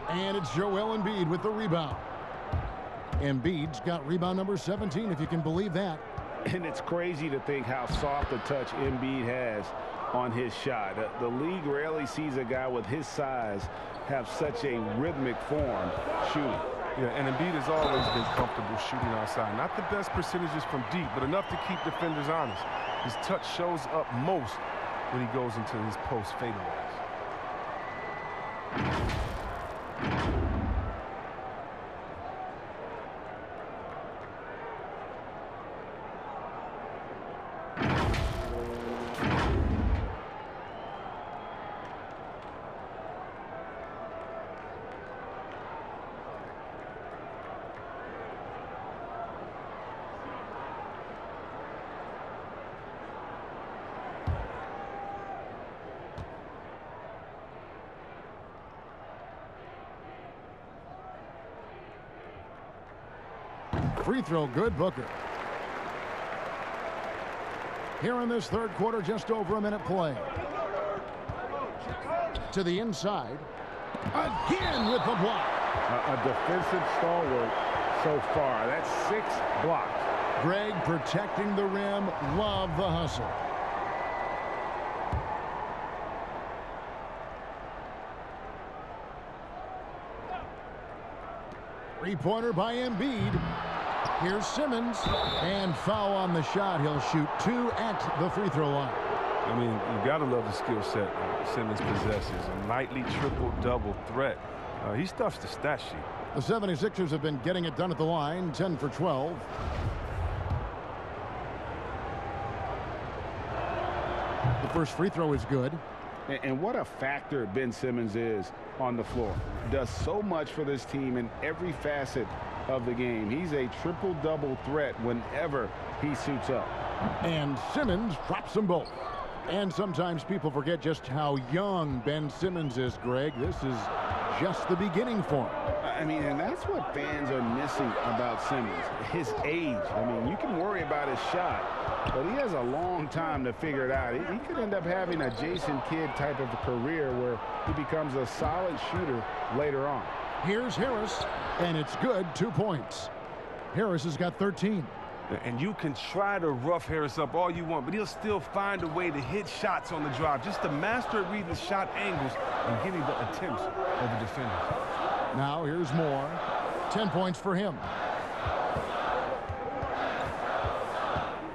A: And it's Joel Embiid with the rebound. Embiid's got rebound number 17, if you can believe that.
C: And it's crazy to think how soft a touch Embiid has on his shot. The league rarely sees a guy with his size have such a rhythmic form shooting.
D: Yeah, and Embiid has always been comfortable shooting outside. Not the best percentages from deep, but enough to keep defenders honest. His touch shows up most when he goes into his post fadeaways.
A: Free throw good, Booker. Here in this third quarter, just over a minute play. To the inside. Again with the block.
C: A defensive stalwart so far. That's 6 blocks.
A: Greg protecting the rim. Love the hustle. Three-pointer by Embiid. Here's Simmons, and foul on the shot. He'll shoot 2 at the free throw line.
D: I mean, you got to love the skill set Simmons possesses. A nightly triple-double threat. He stuffs the stat sheet.
A: The 76ers have been getting it done at the line, 10 for 12. The first free throw is good.
C: And what a factor Ben Simmons is on the floor. Does so much for this team in every facet of the game. He's a triple-double threat whenever he suits up.
A: And Simmons drops them both. And sometimes people forget just how young Ben Simmons is, Greg. This is just the beginning for him.
C: I mean, and that's what fans are missing about Simmons, his age. I mean, you can worry about his shot, but he has a long time to figure it out. He could end up having a Jason Kidd type of a career where he becomes a solid shooter later on.
A: Here's Harris, and it's good, 2 points. Harris has got 13.
D: And you can try to rough Harris up all you want, but he'll still find a way to hit shots on the drive. Just to master reading the shot angles and getting the attempts of the defenders.
A: Now here's Moore. 10 points for him.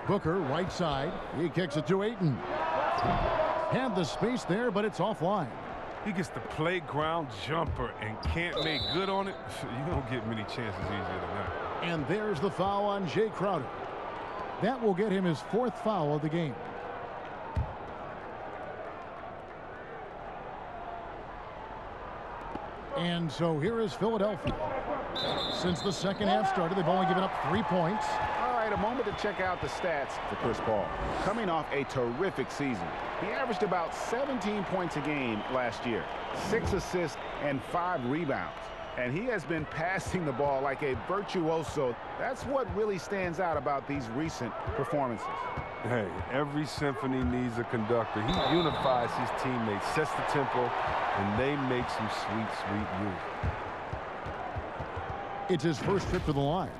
A: Booker, right side. He kicks it to Ayton. Had the space there, but it's offline.
D: He gets the playground jumper and can't make good on it. You don't get many chances easier than that.
A: And there's the foul on Jay Crowder. That will get him his 4th foul of the game. And so here is Philadelphia. Since the second half started, they've only given up 3 points.
C: All right, a moment to check out the stats for Chris Paul. Coming off a terrific season, he averaged about 17 points a game last year, 6 assists and 5 rebounds. And he has been passing the ball like a virtuoso. That's what really stands out about these recent performances.
D: Hey, every symphony needs a conductor. He unifies his teammates, sets the tempo, and they make some sweet, sweet moves.
A: It's his first trip to the line.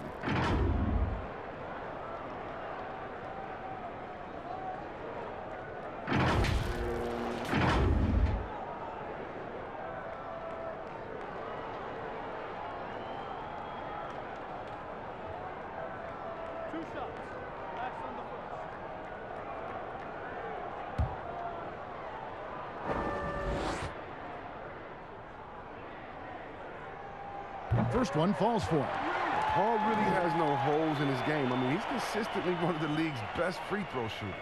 A: First one falls for him.
D: Paul really has no holes in his game. I mean, he's consistently one of the league's best free throw shooters.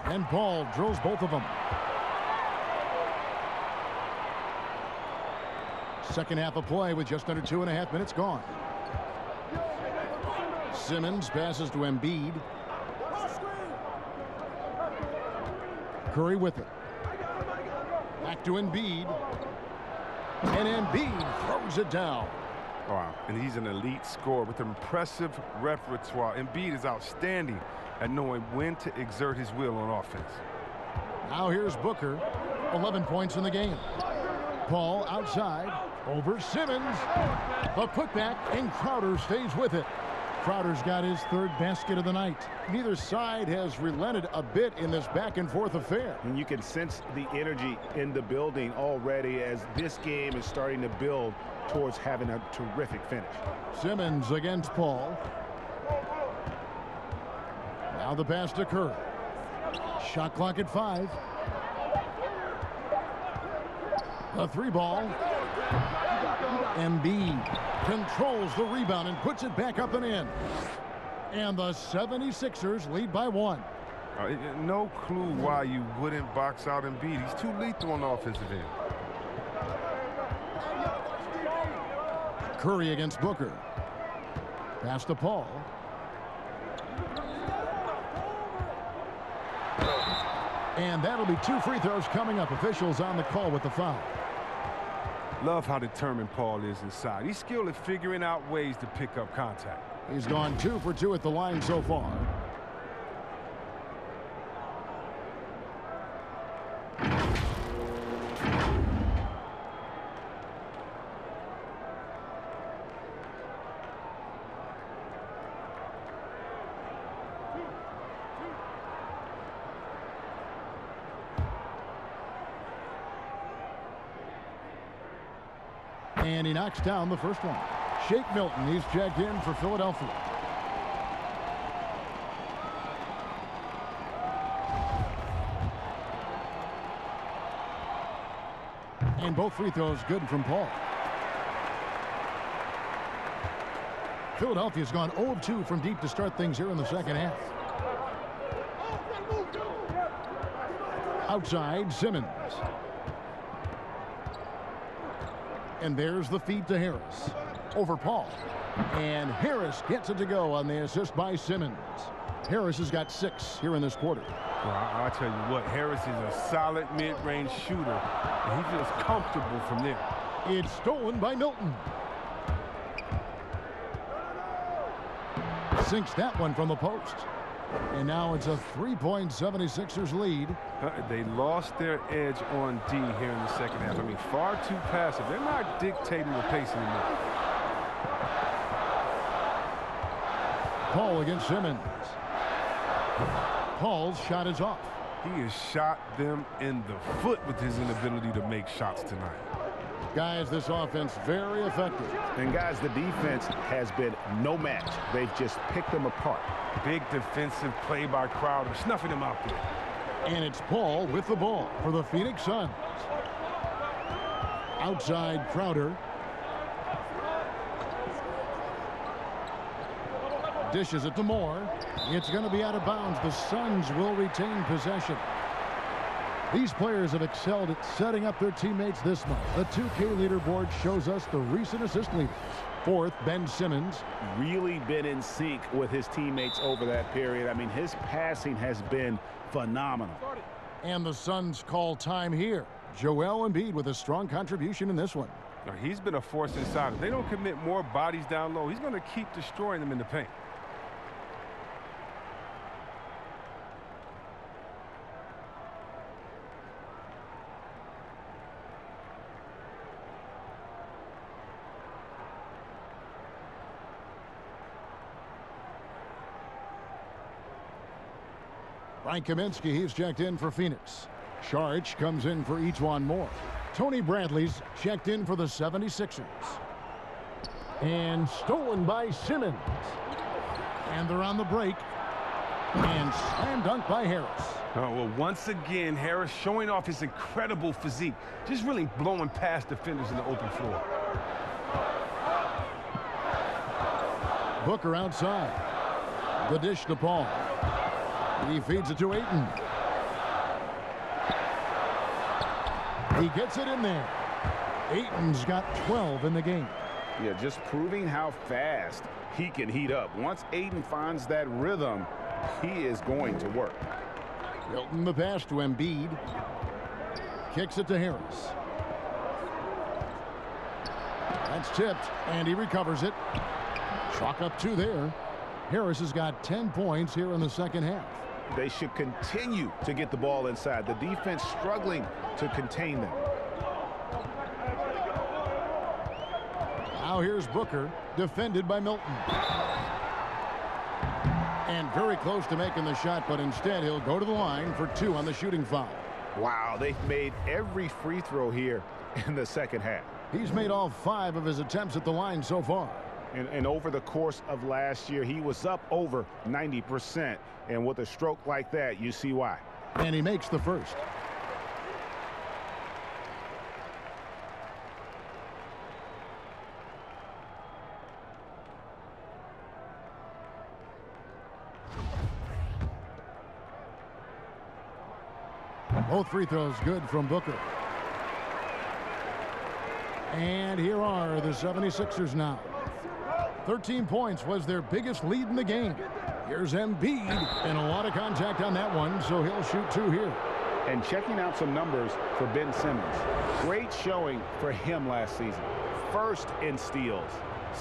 A: And Paul drills both of them. Second half of play with just under 2.5 minutes gone. Simmons passes to Embiid. Curry with it. Back to Embiid. And Embiid throws it down.
D: Wow, and he's an elite scorer with impressive repertoire. Embiid is outstanding at knowing when to exert his will on offense.
A: Now here's Booker. 11 points in the game. Paul outside. Over Simmons. The putback, and Crowder stays with it. Crowder's got his third basket of the night. Neither side has relented a bit in this back-and-forth affair.
C: And you can sense the energy in the building already as this game is starting to build towards having a terrific finish.
A: Simmons against Paul. Now the pass to Curry. Shot clock at 5. A 3-ball. Embiid controls the rebound and puts it back up and in. And the 76ers lead by 1.
D: No clue why you wouldn't box out Embiid. He's too lethal on the offensive end.
A: Curry against Booker. Pass to Paul. And that'll be 2 free throws coming up. Officials on the call with the foul.
D: Love how determined Paul is inside. He's skilled at figuring out ways to pick up contact.
A: He's gone 2 for 2 at the line so far. And he knocks down the first one. Shake Milton, he's checked in for Philadelphia. And both free throws good from Paul. Philadelphia's gone 0 of 2 from deep to start things here in the second half. Outside, Simmons. And there's the feed to Harris. Over Paul. And Harris gets it to go on the assist by Simmons. Harris has got 6 here in this quarter.
D: Well, I'll tell you what, Harris is a solid mid-range shooter, and he feels comfortable from there.
A: It's stolen by Milton. Sinks that one from the post. And now it's a 3-point 76ers lead.
D: They lost their edge on D here in the second half. I mean, far too passive. They're not dictating the pace anymore.
A: Paul against Simmons. Paul's shot is off.
D: He has shot them in the foot with his inability to make shots tonight.
A: Guys, this offense very effective.
C: And guys, the defense has been no match. They've just picked them apart.
D: Big defensive play by Crowder, snuffing him out there.
A: And it's Paul with the ball for the Phoenix Suns. Outside Crowder. Dishes it to Moore. It's going to be out of bounds. The Suns will retain possession. These players have excelled at setting up their teammates this month. The 2K leaderboard shows us the recent assist leaders. Fourth, Ben Simmons.
C: Really been in sync with his teammates over that period. I mean, his passing has been phenomenal.
A: And the Suns call time here. Joel Embiid with a strong contribution in this one.
D: Now, he's been a force inside. If they don't commit more bodies down low, he's going to keep destroying them in the paint.
A: Frank Kaminsky, he's checked in for Phoenix. Saric comes in for Ejuan Moore. Tony Bradley's checked in for the 76ers. And stolen by Simmons. And they're on the break. And slam dunk by Harris.
D: Oh, well, once again, Harris showing off his incredible physique. Just really blowing past defenders in the open floor.
A: Booker outside. The dish to Paul. He feeds it to Ayton. He gets it in there. Ayton's got 12 in the game.
C: Yeah, just proving how fast he can heat up. Once Ayton finds that rhythm, he is going to work.
A: Milton the pass to Embiid. Kicks it to Harris. That's tipped, and he recovers it. Chalk up 2 there. Harris has got 10 points here in the second half.
C: They should continue to get the ball inside. The defense struggling to contain them.
A: Now here's Booker, defended by Milton. And very close to making the shot, but instead he'll go to the line for 2 on the shooting foul.
C: Wow, they've made every free throw here in the second half.
A: He's made all 5 of his attempts at the line so far.
C: And over the course of last year, he was up over 90%. And with a stroke like that, you see why.
A: And he makes the first. Both free throws good from Booker. And here are the 76ers now. 13 points was their biggest lead in the game. Here's Embiid, and a lot of contact on that one, so he'll shoot 2 here.
C: And checking out some numbers for Ben Simmons. Great showing for him last season. 1st in steals,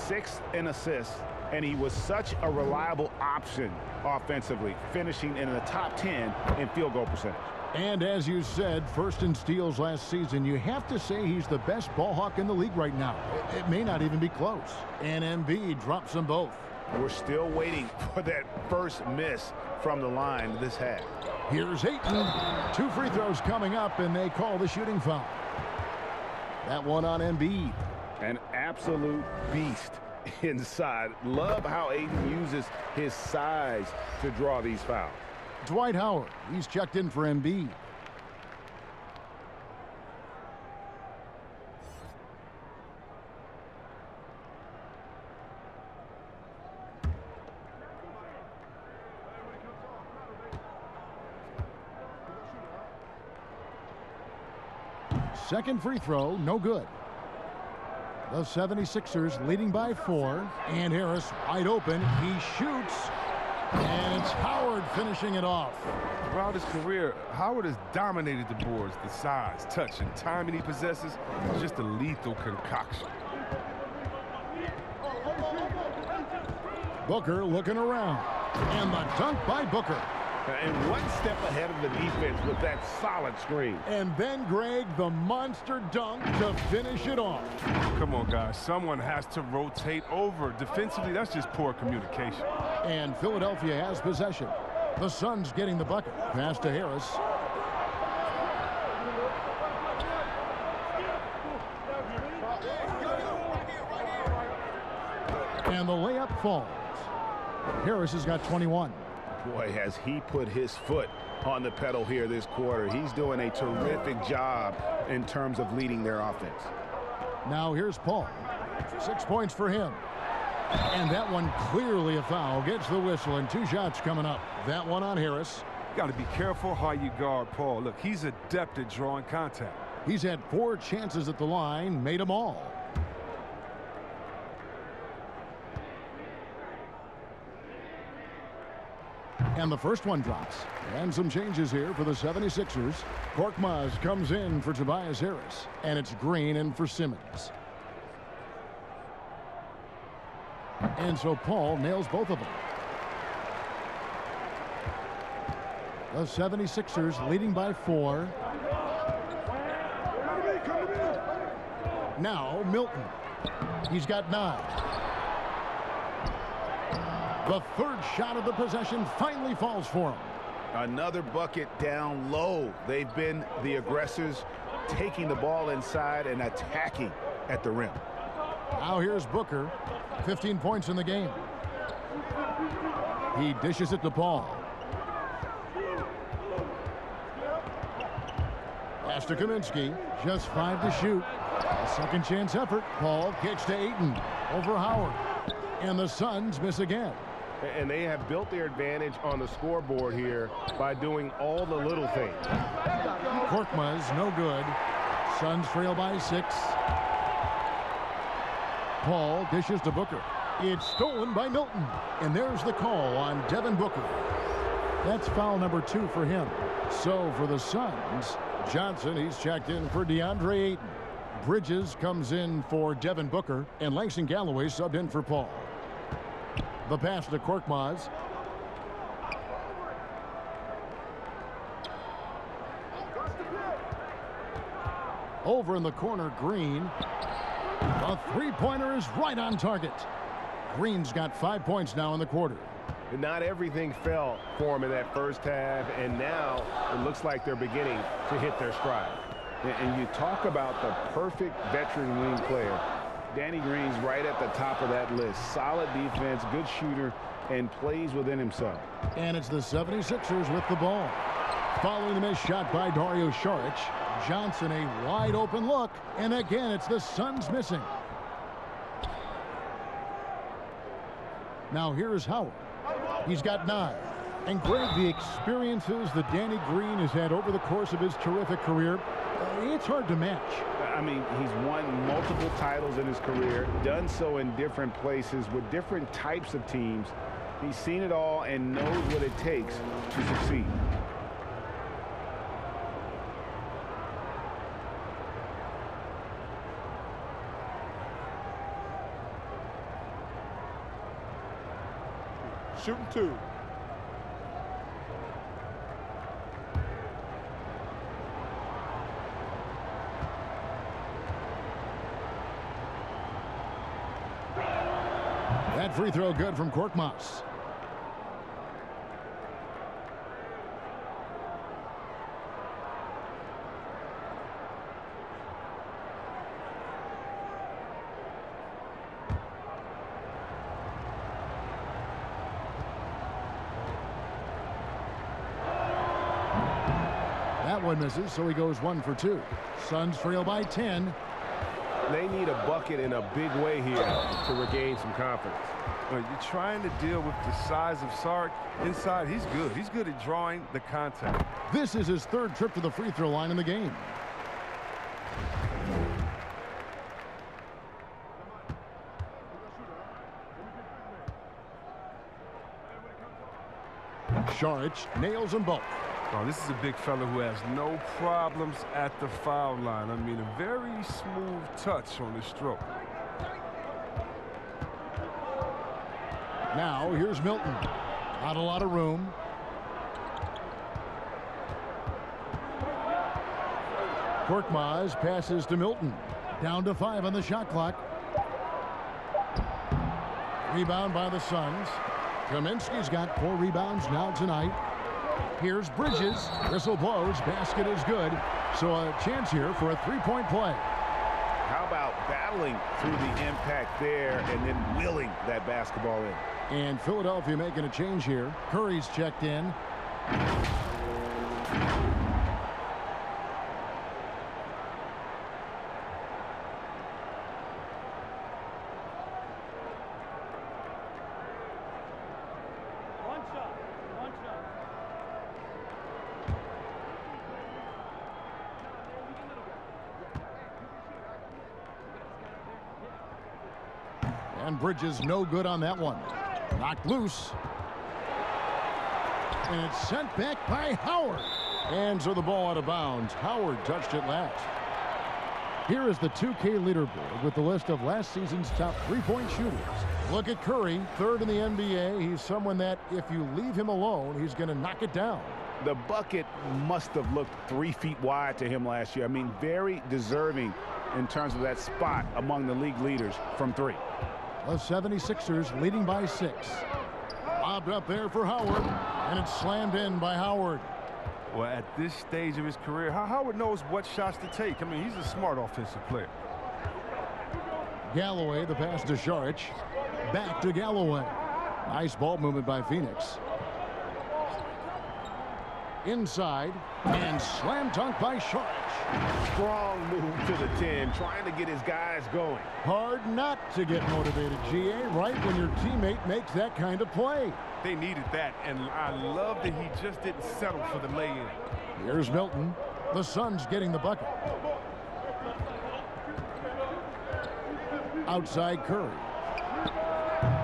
C: 6th in assists, and he was such a reliable option offensively, finishing in the top 10 in field goal percentage.
A: And as you said, 1st in steals last season. You have to say he's the best ball hawk in the league right now. It may not even be close. And Embiid drops them both.
C: We're still waiting for that first miss from the line this half.
A: Here's Ayton. 2 free throws coming up, and they call the shooting foul. That one on Embiid.
C: An absolute beast inside. Love how Ayton uses his size to draw these fouls.
A: Dwight Howard, he's checked in for Embiid. Second free throw, no good. The 76ers leading by 4, and Harris wide open. He shoots. And it's Howard finishing it off.
D: Throughout his career, Howard has dominated the boards. The size, touch, and timing he possesses is just a lethal concoction.
A: Booker looking around. And the dunk by Booker.
C: And one step ahead of the defense with that solid screen.
A: And then Greg, the monster dunk to finish it off.
D: Come on, guys. Someone has to rotate over. Defensively, that's just poor communication.
A: And Philadelphia has possession. The Suns getting the bucket. Pass to Harris. And the layup falls. Harris has got 21.
C: Boy, has he put his foot on the pedal here this quarter. He's doing a terrific job in terms of leading their offense.
A: Now here's Paul. 6 points for him. And that one clearly a foul. Gets the whistle, and 2 shots coming up. That one on Harris.
D: You got to be careful how you guard Paul. Look, he's adept at drawing contact.
A: He's had 4 chances at the line, made them all. And the first one drops. And some changes here for the 76ers. Korkmaz comes in for Tobias Harris. And it's Green in for Simmons. And so Paul nails both of them. The 76ers leading by 4. Now Milton. He's got 9. The third shot of the possession finally falls for him.
C: Another bucket down low. They've been the aggressors, taking the ball inside and attacking at the rim.
A: Now here's Booker. 15 points in the game. He dishes it to Paul. Pass to Kaminsky. Just 5 to shoot. A second chance effort. Paul kicks to Ayton. Over Howard. And the Suns miss again.
K: And they have built their advantage on the scoreboard here by doing all the little things.
A: Korkmaz, no good. Suns trail by 6. Paul dishes to Booker. It's stolen by Milton. And there's the call on Devin Booker. That's foul number 2 for him. So for the Suns, Johnson, he's checked in for DeAndre Ayton. Bridges comes in for Devin Booker. And Langston Galloway subbed in for Paul. The pass to Korkmaz. Over in the corner, Green. A 3-pointer is right on target. Green's got 5 points now in the quarter.
K: And not everything fell for him in that first half, and now it looks like they're beginning to hit their stride.
C: And you talk about the perfect veteran wing player. Danny Green's right at the top of that list. Solid defense, good shooter, and plays within himself.
A: And it's the 76ers with the ball. Following the missed shot by Dario Saric. Johnson, a wide open look. And again, it's the Suns missing. Now here's Howard. He's got 9. And Greg, the experiences that Danny Green has had over the course of his terrific career, it's hard to match.
C: I mean, he's won multiple titles in his career, done so in different places with different types of teams. He's seen it all and knows what it takes to succeed.
E: Shooting 2.
A: That free throw good from Korkmaz. That one misses, so he goes 1 for 2. Suns trail by 10.
K: They need a bucket in a big way here to regain some confidence.
D: You're trying to deal with the size of Sark. Inside, he's good. He's good at drawing the contact.
A: This is his 3rd trip to the free throw line in the game. Saric nails them both.
D: Oh, this is a big fella who has no problems at the foul line. I mean, a very smooth touch on the stroke.
A: Now, here's Milton. Not a lot of room. Korkmaz passes to Milton. Down to 5 on the shot clock. Rebound by the Suns. Kaminsky's got 4 rebounds now tonight. Here's Bridges. Whistle blows. Basket is good. So a chance here for a 3-point play.
C: How about battling through the impact there and then willing that basketball in?
A: And Philadelphia making a change here. Curry's checked in. And Bridges no good on that one. Knocked loose. And it's sent back by Howard. And so the ball out of bounds. Howard touched it last. Here is the 2K leaderboard with the list of last season's top three-point shooters. Look at Curry, third in the NBA. He's someone that if you leave him alone, he's going to knock it down.
C: The bucket must have looked 3 feet wide to him last year. I mean, very deserving in terms of that spot among the league leaders from 3.
A: The 76ers leading by 6. Lobbed up there for Howard, and it's slammed in by Howard.
D: Well, at this stage of his career, Howard knows what shots to take. I mean, he's a smart offensive player.
A: Galloway, the pass to Šarić. Back to Galloway. Nice ball movement by Phoenix. Inside, and slam dunk by Šarić.
C: Strong move to the 10, trying to get his guys going.
A: Hard not to get motivated, GA, right when your teammate makes that kind of play.
D: They needed that, and I love that he just didn't settle for the lay-in.
A: Here's Milton. The Suns getting the bucket. Outside Curry.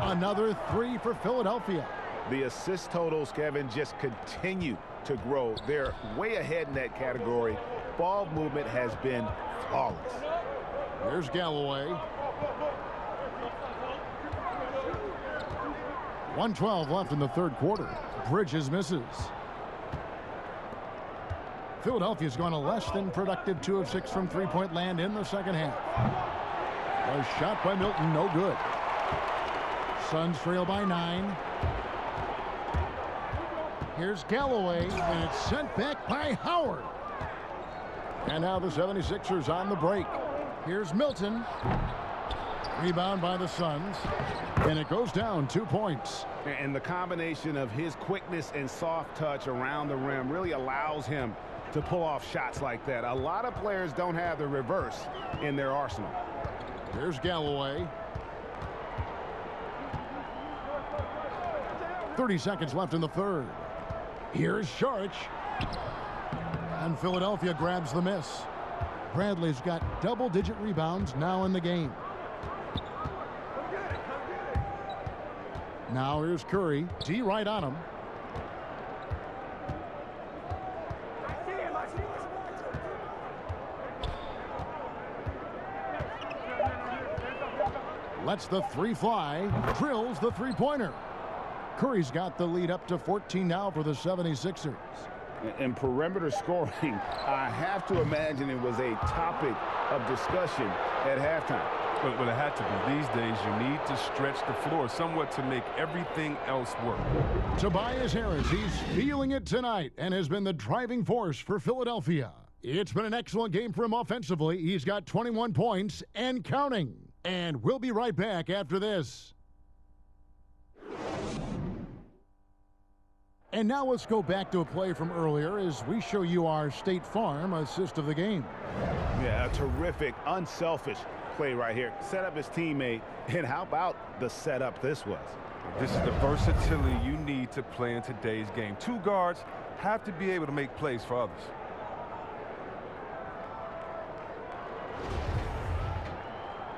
A: Another 3 for Philadelphia.
C: The assist totals, Kevin, just continue to grow. They're way ahead in that category. Ball movement has been flawless.
A: Here's Galloway. 1:12 left in the third quarter. Bridges misses. Philadelphia's gone a less than productive 2 of 6 from three-point land in the second half. A shot by Milton, no good. Suns trail by 9. Here's Galloway, and it's sent back by Howard. And now the 76ers on the break. Here's Milton. Rebound by the Suns. And it goes down 2 points.
C: And the combination of his quickness and soft touch around the rim really allows him to pull off shots like that. A lot of players don't have the reverse in their arsenal.
A: Here's Galloway. 30 seconds left in the third. Here's Šarić. And Philadelphia grabs the miss. Bradley's got double-digit rebounds now in the game. Now here's Curry. D right on him. Lets the 3 fly. Drills the three-pointer. Curry's got the lead up to 14 now for the 76ers.
C: And perimeter scoring, I have to imagine it was a topic of discussion at halftime.
D: Well, it had to be. These days, you need to stretch the floor somewhat to make everything else work.
A: Tobias Harris, he's feeling it tonight and has been the driving force for Philadelphia. It's been an excellent game for him offensively. He's got 21 points and counting. And we'll be right back after this. And now let's go back to a play from earlier as we show you our State Farm assist of the game.
C: Yeah, a terrific, unselfish play right here. Set up his teammate, and how about the setup this was?
D: This is the versatility you need to play in today's game. 2 guards have to be able to make plays for others.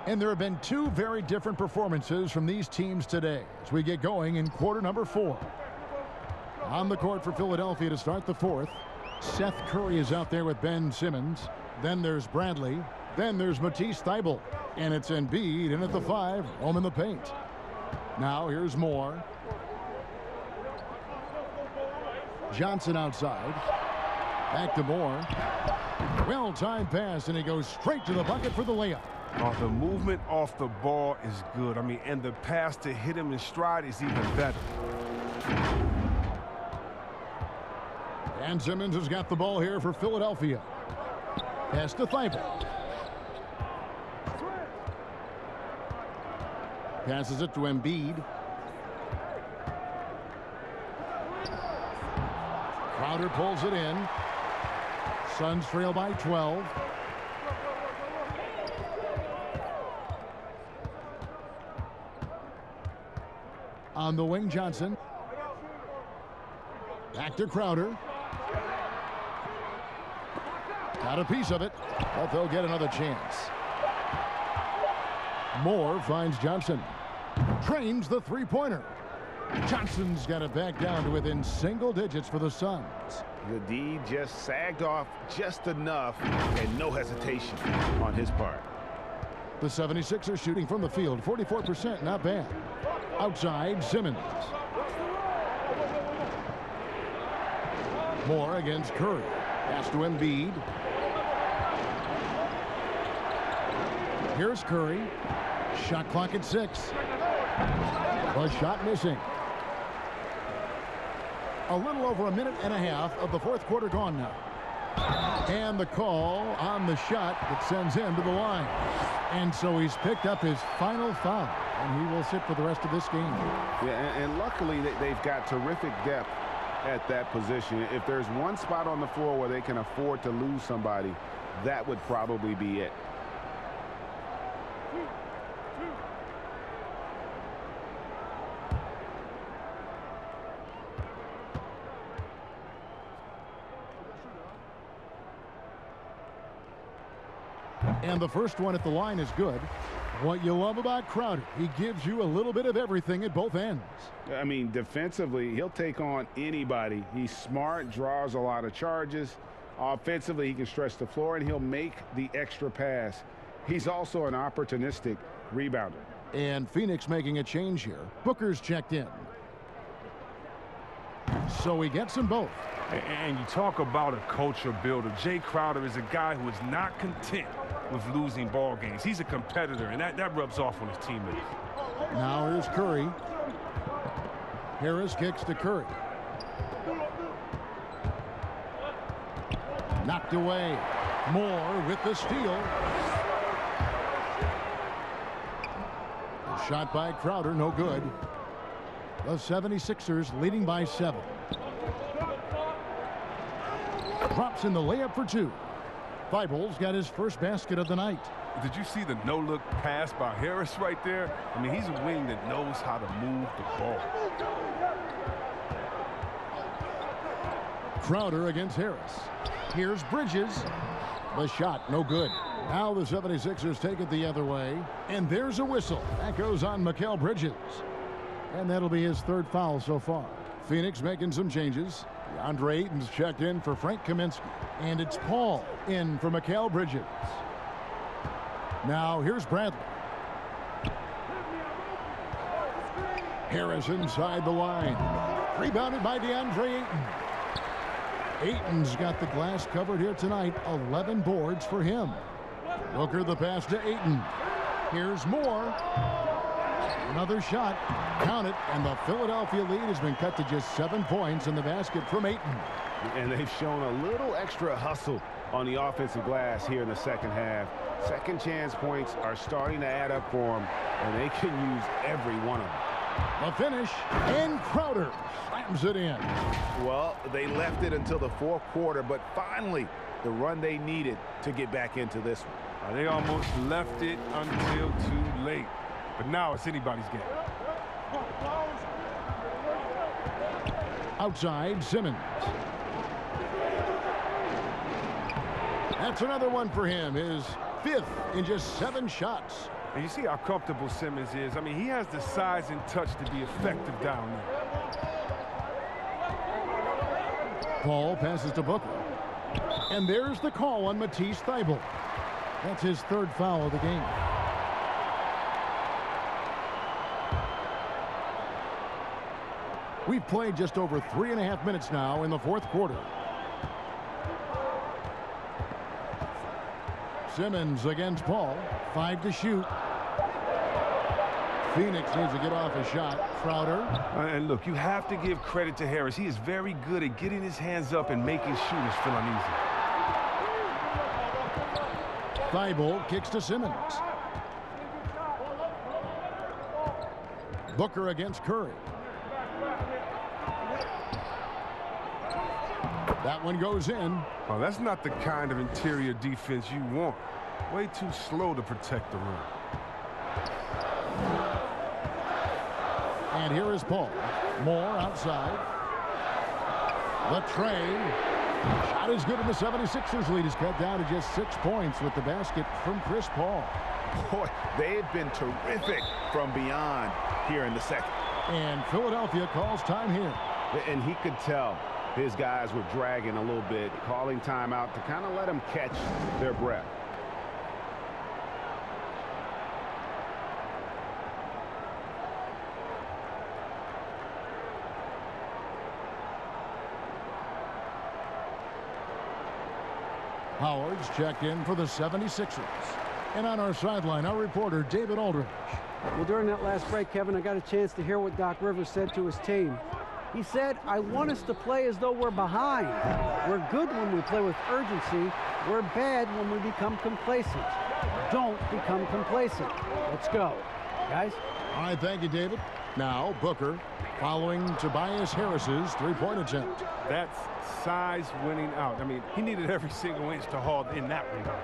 A: And there have been 2 very different performances from these teams today as we get going in quarter number 4. On the court for Philadelphia to start the 4th. Seth Curry is out there with Ben Simmons. Then there's Bradley. Then there's Matisse Thybulle. And it's Embiid in at the 5, home in the paint. Now here's Moore. Johnson outside. Back to Moore. Well-timed pass, and he goes straight to the bucket for the layup.
D: Oh, the movement off the ball is good. I mean, and the pass to hit him in stride is even better.
A: And Simmons has got the ball here for Philadelphia. Pass to Thybulle. Passes it to Embiid. Crowder pulls it in. Suns trail by 12. On the wing, Johnson. Back to Crowder. Got a piece of it, but they'll get another chance. Moore finds Johnson. Trains the three-pointer. Johnson's got it back down to within single digits for the Suns.
C: The D just sagged off just enough and no hesitation on his part.
A: The 76ers shooting from the field, 44%, not bad. Outside, Simmons. Moore against Curry. Pass to Embiid. Here's Curry. Shot clock at 6. A shot missing. A little over a minute and a half of the fourth quarter gone now. And the call on the shot that sends him to the line. And so he's picked up his final foul, and he will sit for the rest of this game.
C: Yeah, and luckily they've got terrific depth at that position. If there's one spot on the floor where they can afford to lose somebody, that would probably be it.
A: And the first one at the line is good. What you love about Crowder, he gives you a little bit of everything at both ends.
C: I mean, defensively, he'll take on anybody. He's smart, draws a lot of charges. Offensively, he can stretch the floor, and he'll make the extra pass. He's also an opportunistic rebounder.
A: And Phoenix making a change here. Booker's checked in. So he gets them both.
D: And you talk about a culture builder. Jay Crowder is a guy who is not content with losing ball games. He's a competitor, and that rubs off on his teammates.
A: Now here's Curry. Harris kicks to Curry. Knocked away. Moore with the steal. A shot by Crowder, no good. The 76ers leading by 7. Drops in the layup for 2. Thibault's got his first basket of the night.
D: Did you see the no-look pass by Harris right there? I mean, he's a wing that knows how to move the ball.
A: Crowder against Harris. Here's Bridges. The shot, no good. Now the 76ers take it the other way. And there's a whistle. That goes on Mikal Bridges. And that'll be his third foul so far. Phoenix making some changes. DeAndre Ayton's checked in for Frank Kaminsky. And it's Paul in for Mikal Bridges. Now here's Bradley. Harris inside the line. Rebounded by DeAndre Ayton. Ayton's got the glass covered here tonight. 11 boards for him. Booker the pass to Ayton. Here's Moore. Another shot. Count it. And the Philadelphia lead has been cut to just 7 points in the basket from Ayton.
C: And they've shown a little extra hustle on the offensive glass here in the second half. Second chance points are starting to add up for them, and they can use every one of them.
A: The finish, and Crowder slams it in.
C: Well, they left it until the fourth quarter, but finally the run they needed to get back into this one.
D: They almost left it until too late. But now it's anybody's game.
A: Outside, Simmons. That's another one for him. His 5th in just 7 shots.
D: And you see how comfortable Simmons is. I mean, he has the size and touch to be effective down there.
A: Paul passes to Booker. And there's the call on Matisse Thybulle. That's his 3rd foul of the game. We've played just over 3.5 minutes now in the fourth quarter. Simmons against Paul. 5 to shoot. Phoenix needs to get off a shot. Crowder.
D: And look, you have to give credit to Harris. He is very good at getting his hands up and making shooters feel uneasy.
A: Thybulle kicks to Simmons. Booker against Curry. That one goes in.
D: Well, that's not the kind of interior defense you want. Way too slow to protect the rim.
A: And here is Paul. Moore outside. The tray. Shot is good, and the 76ers lead is cut down to just 6 points with the basket from Chris Paul.
C: Boy, they have been terrific from beyond here in the second.
A: And Philadelphia calls time here.
C: And he could tell his guys were dragging a little bit, calling timeout to kind of let them catch their breath.
A: Howard's checked in for the 76ers. And on our sideline, our reporter, David Aldridge.
B: Well, during that last break, Kevin, I got a chance to hear what Doc Rivers said to his team. He said, I want us to play as though we're behind. We're good when we play with urgency. We're bad when we become complacent. Don't become complacent. Let's go. Guys?
A: All right, thank you, David. Now, Booker following Tobias Harris's three-point attempt.
D: That's size winning out. I mean, he needed every single inch to haul in that rebound.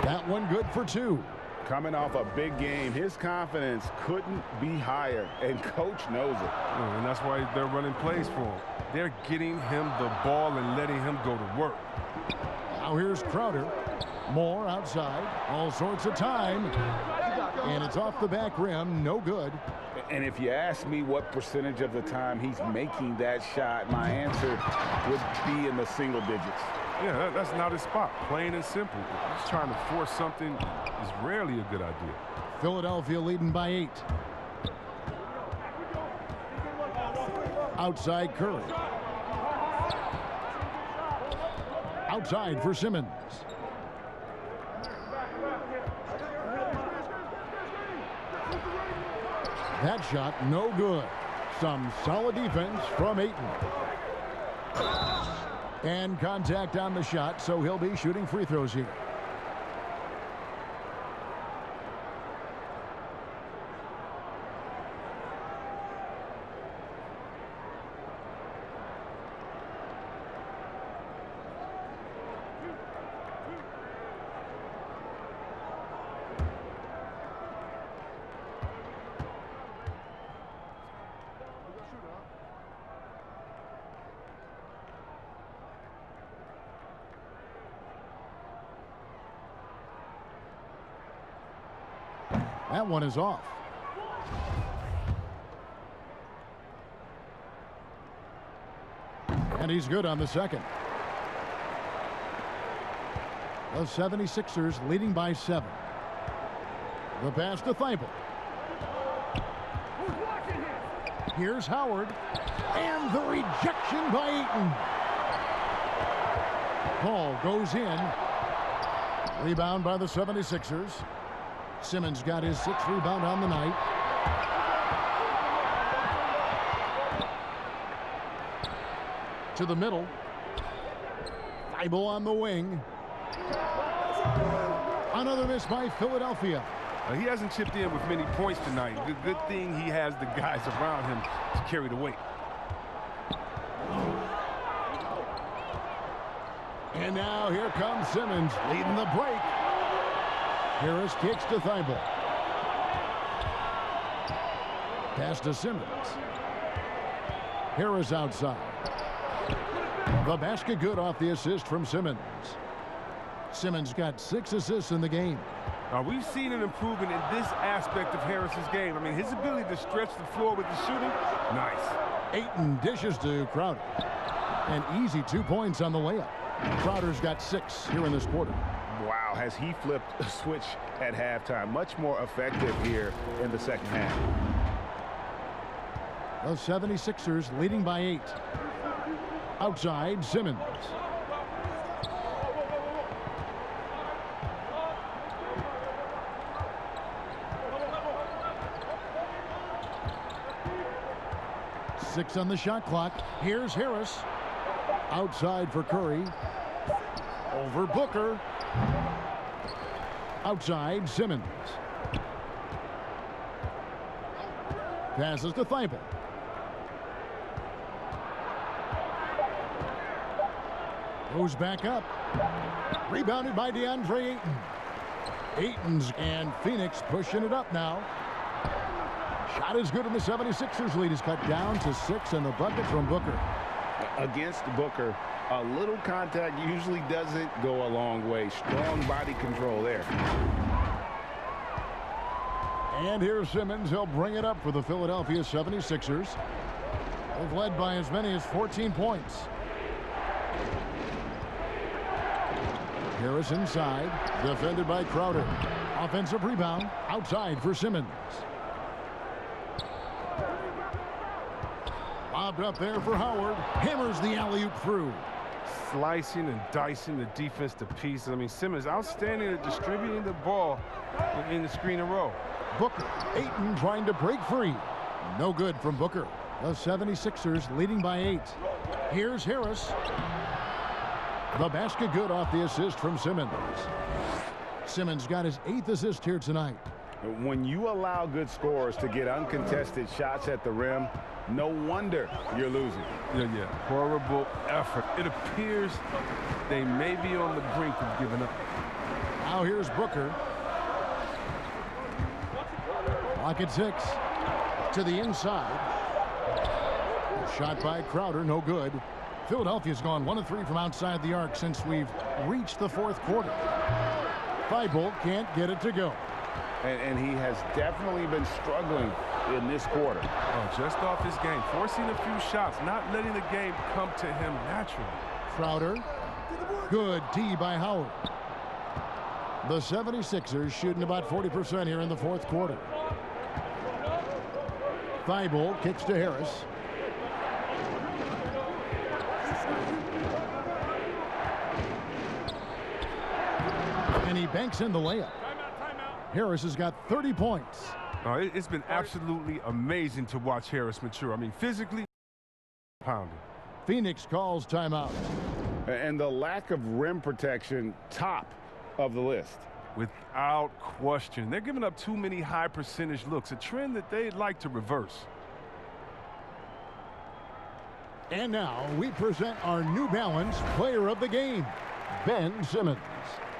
A: That one good for 2.
C: Coming off a big game, his confidence couldn't be higher, and coach knows it.
D: And that's why they're running plays for him. They're getting him the ball and letting him go to work.
A: Now here's Crowder. Moore outside. All sorts of time. And it's off the back rim. No good.
C: And if you ask me what percentage of the time he's making that shot, my answer would be in the single digits.
D: Yeah, that's not his spot. Plain and simple. Just trying to force something is rarely a good idea.
A: Philadelphia leading by 8. Outside Curry. Outside for Simmons. That shot no good. Some solid defense from Ayton. And contact on the shot, so he'll be shooting free throws here. That one is off. And he's good on the second. The 76ers leading by 7. The pass to Thibault. Here's Howard. And the rejection by Ayton. Paul goes in. Rebound by the 76ers. Simmons got his 6th rebound on the night. To the middle. Thibault on the wing. Another miss by Philadelphia.
D: He hasn't chipped in with many points tonight. Good thing he has the guys around him to carry the weight.
A: And now here comes Simmons leading the break. Harris kicks to Thibault. Pass to Simmons. Harris outside. The basket good off the assist from Simmons. Simmons got 6 assists in the game.
D: We've seen an improvement in this aspect of Harris's game. I mean, his ability to stretch the floor with the shooting, nice.
A: Ayton dishes to Crowder. An easy 2 points on the layup. Crowder's got 6 here in this quarter.
C: Wow, has he flipped a switch at halftime. Much more effective here in the second half.
A: The 76ers leading by 8. Outside, Simmons. Six on the shot clock. Here's Harris. Outside for Curry. Over Booker. Outside, Simmons. Passes to Thibault. Goes back up. Rebounded by DeAndre Ayton. Ayton's and Phoenix pushing it up now. Shot is good, and the 76ers lead is cut down to 6, and the bucket from Booker.
C: Against Booker, a little contact usually doesn't go a long way. Strong body control there.
A: And here's Simmons. He'll bring it up for the Philadelphia 76ers. They've led by as many as 14 points. Harris inside, defended by Crowder. Offensive rebound, outside for Simmons. Lobbed up there for Howard. Hammers the alley-oop through.
D: Slicing and dicing the defense to pieces. I mean, Simmons outstanding at distributing the ball in the screen and roll.
A: Booker, Ayton trying to break free. No good from Booker. The 76ers leading by 8. Here's Harris. The basket good off the assist from Simmons. Simmons got his 8th assist here tonight.
C: When you allow good scorers to get uncontested shots at the rim, no wonder you're losing.
D: Yeah. Horrible effort. It appears they may be on the brink of giving up.
A: Now here's Booker. Clock at 6. To the inside. Shot by Crowder, no good. Philadelphia's gone 1 of 3 from outside the arc since we've reached the 4th quarter. Thibault can't get it to go.
C: And he has definitely been struggling in this quarter.
D: Oh, just off his game, forcing a few shots, not letting the game come to him naturally.
A: Crowder, good D by Howard. The 76ers shooting about 40% here in the 4th quarter. Thibault kicks to Harris. And he banks in the layup. Harris has got 30 points.
D: It's been absolutely amazing to watch Harris mature. I mean, physically pounded.
A: Phoenix calls timeout.
C: And the lack of rim protection, top of the list.
D: Without question. They're giving up too many high percentage looks, a trend that they'd like to reverse.
A: And now we present our New Balance player of the game, Ben Simmons.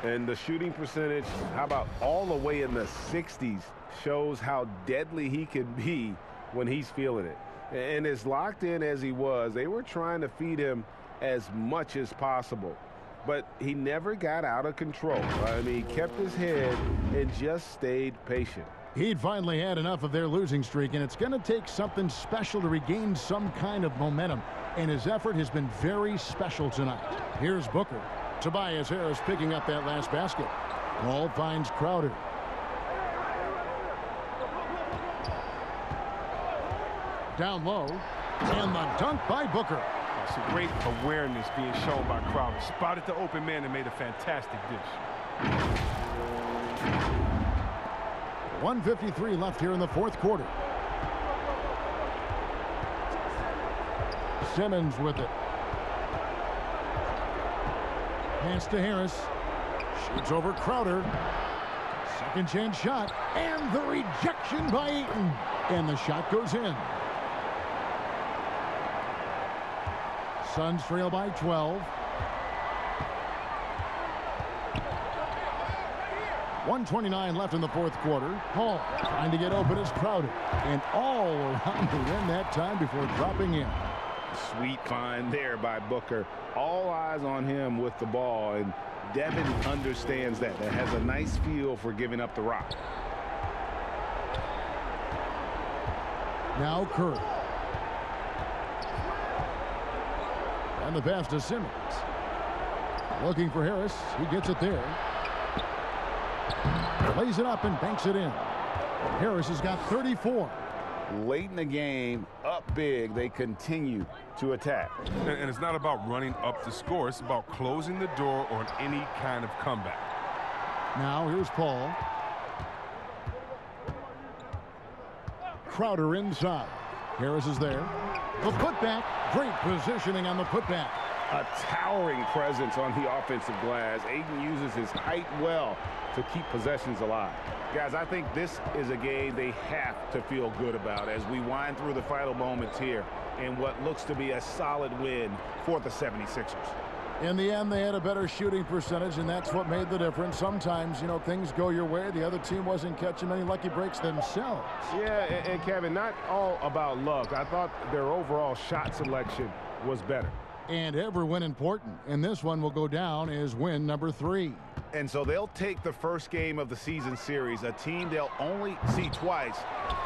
C: And the shooting percentage, how about all the way in the 60s, shows how deadly he can be when he's feeling it. And as locked in as he was, they were trying to feed him as much as possible. But he never got out of control. I mean, he kept his head and just stayed patient.
A: He'd finally had enough of their losing streak, and it's going to take something special to regain some kind of momentum. And his effort has been very special tonight. Here's Booker. Tobias Harris picking up that last basket. Ball finds Crowder. Down low. And the dunk by Booker.
D: It's a great awareness being shown by Crowder. Spotted the open man and made a fantastic dish.
A: 1:53 left here in the 4th quarter. Simmons with it. Pass to Harris. Shoots over Crowder. Second chance shot. And the rejection by Ayton. And the shot goes in. Suns trail by 12. 1:29 left in the 4th quarter. Hall trying to get open as Crowder. And all around the rim that time before dropping in.
C: Sweet find there by Booker. All eyes on him with the ball, and Devin understands that. That has a nice feel for giving up the rock.
A: Now Curry. And the pass to Simmons. Looking for Harris. He gets it there. Lays it up and banks it in. Harris has got 34.
C: Late in the game, up big, they continue to attack.
D: And it's not about running up the score. It's about closing the door on any kind of comeback.
A: Now here's Paul. Crowder inside. Harris is there. The putback. Great positioning on the putback.
C: A towering presence on the offensive glass. Ayton uses his height well to keep possessions alive. Guys, I think this is a game they have to feel good about as we wind through the final moments here in what looks to be a solid win for the 76ers.
A: In the end, they had a better shooting percentage, and that's what made the difference. Sometimes, you know, things go your way. The other team wasn't catching many lucky breaks themselves.
K: Yeah, and Kevin, not all about luck. I thought their overall shot selection was better.
A: And every win important. And this one will go down as win number 3.
C: And so they'll take the first game of the season series, a team they'll only see twice.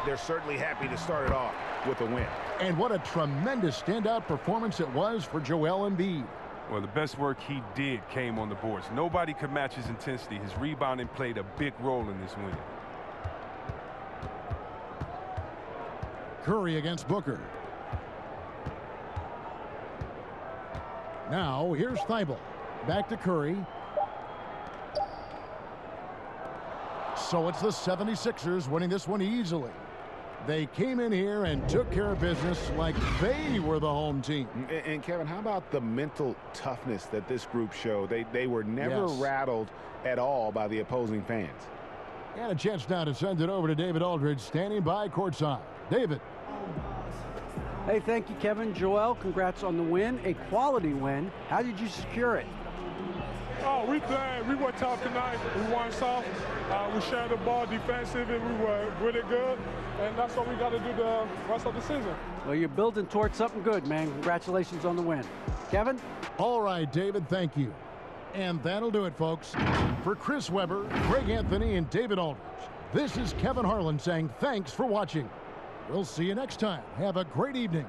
C: They're certainly happy to start it off with a win.
A: And what a tremendous standout performance it was for Joel Embiid.
D: Well, the best work he did came on the boards. Nobody could match his intensity. His rebounding played a big role in this win.
A: Curry against Booker. Now, here's Thibault. Back to Curry. So it's the 76ers winning this one easily. They came in here and took care of business like they were the home team.
C: And Kevin, how about the mental toughness that this group showed? They were never rattled at all by the opposing fans.
A: And a chance now to send it over to David Aldridge, standing by courtside. David.
B: Hey, thank you, Kevin. Joel, congrats on the win. A quality win. How did you secure it?
E: Oh, we played. We were tough tonight. We won soft. We shared the ball defensive, and we were really good. And that's what we got to do the rest of the season.
B: Well, you're building towards something good, man. Congratulations on the win. Kevin?
A: All right, David, thank you. And that'll do it, folks. For Chris Webber, Greg Anthony, and David Aldridge, this is Kevin Harlan saying thanks for watching. We'll see you next time. Have a great evening.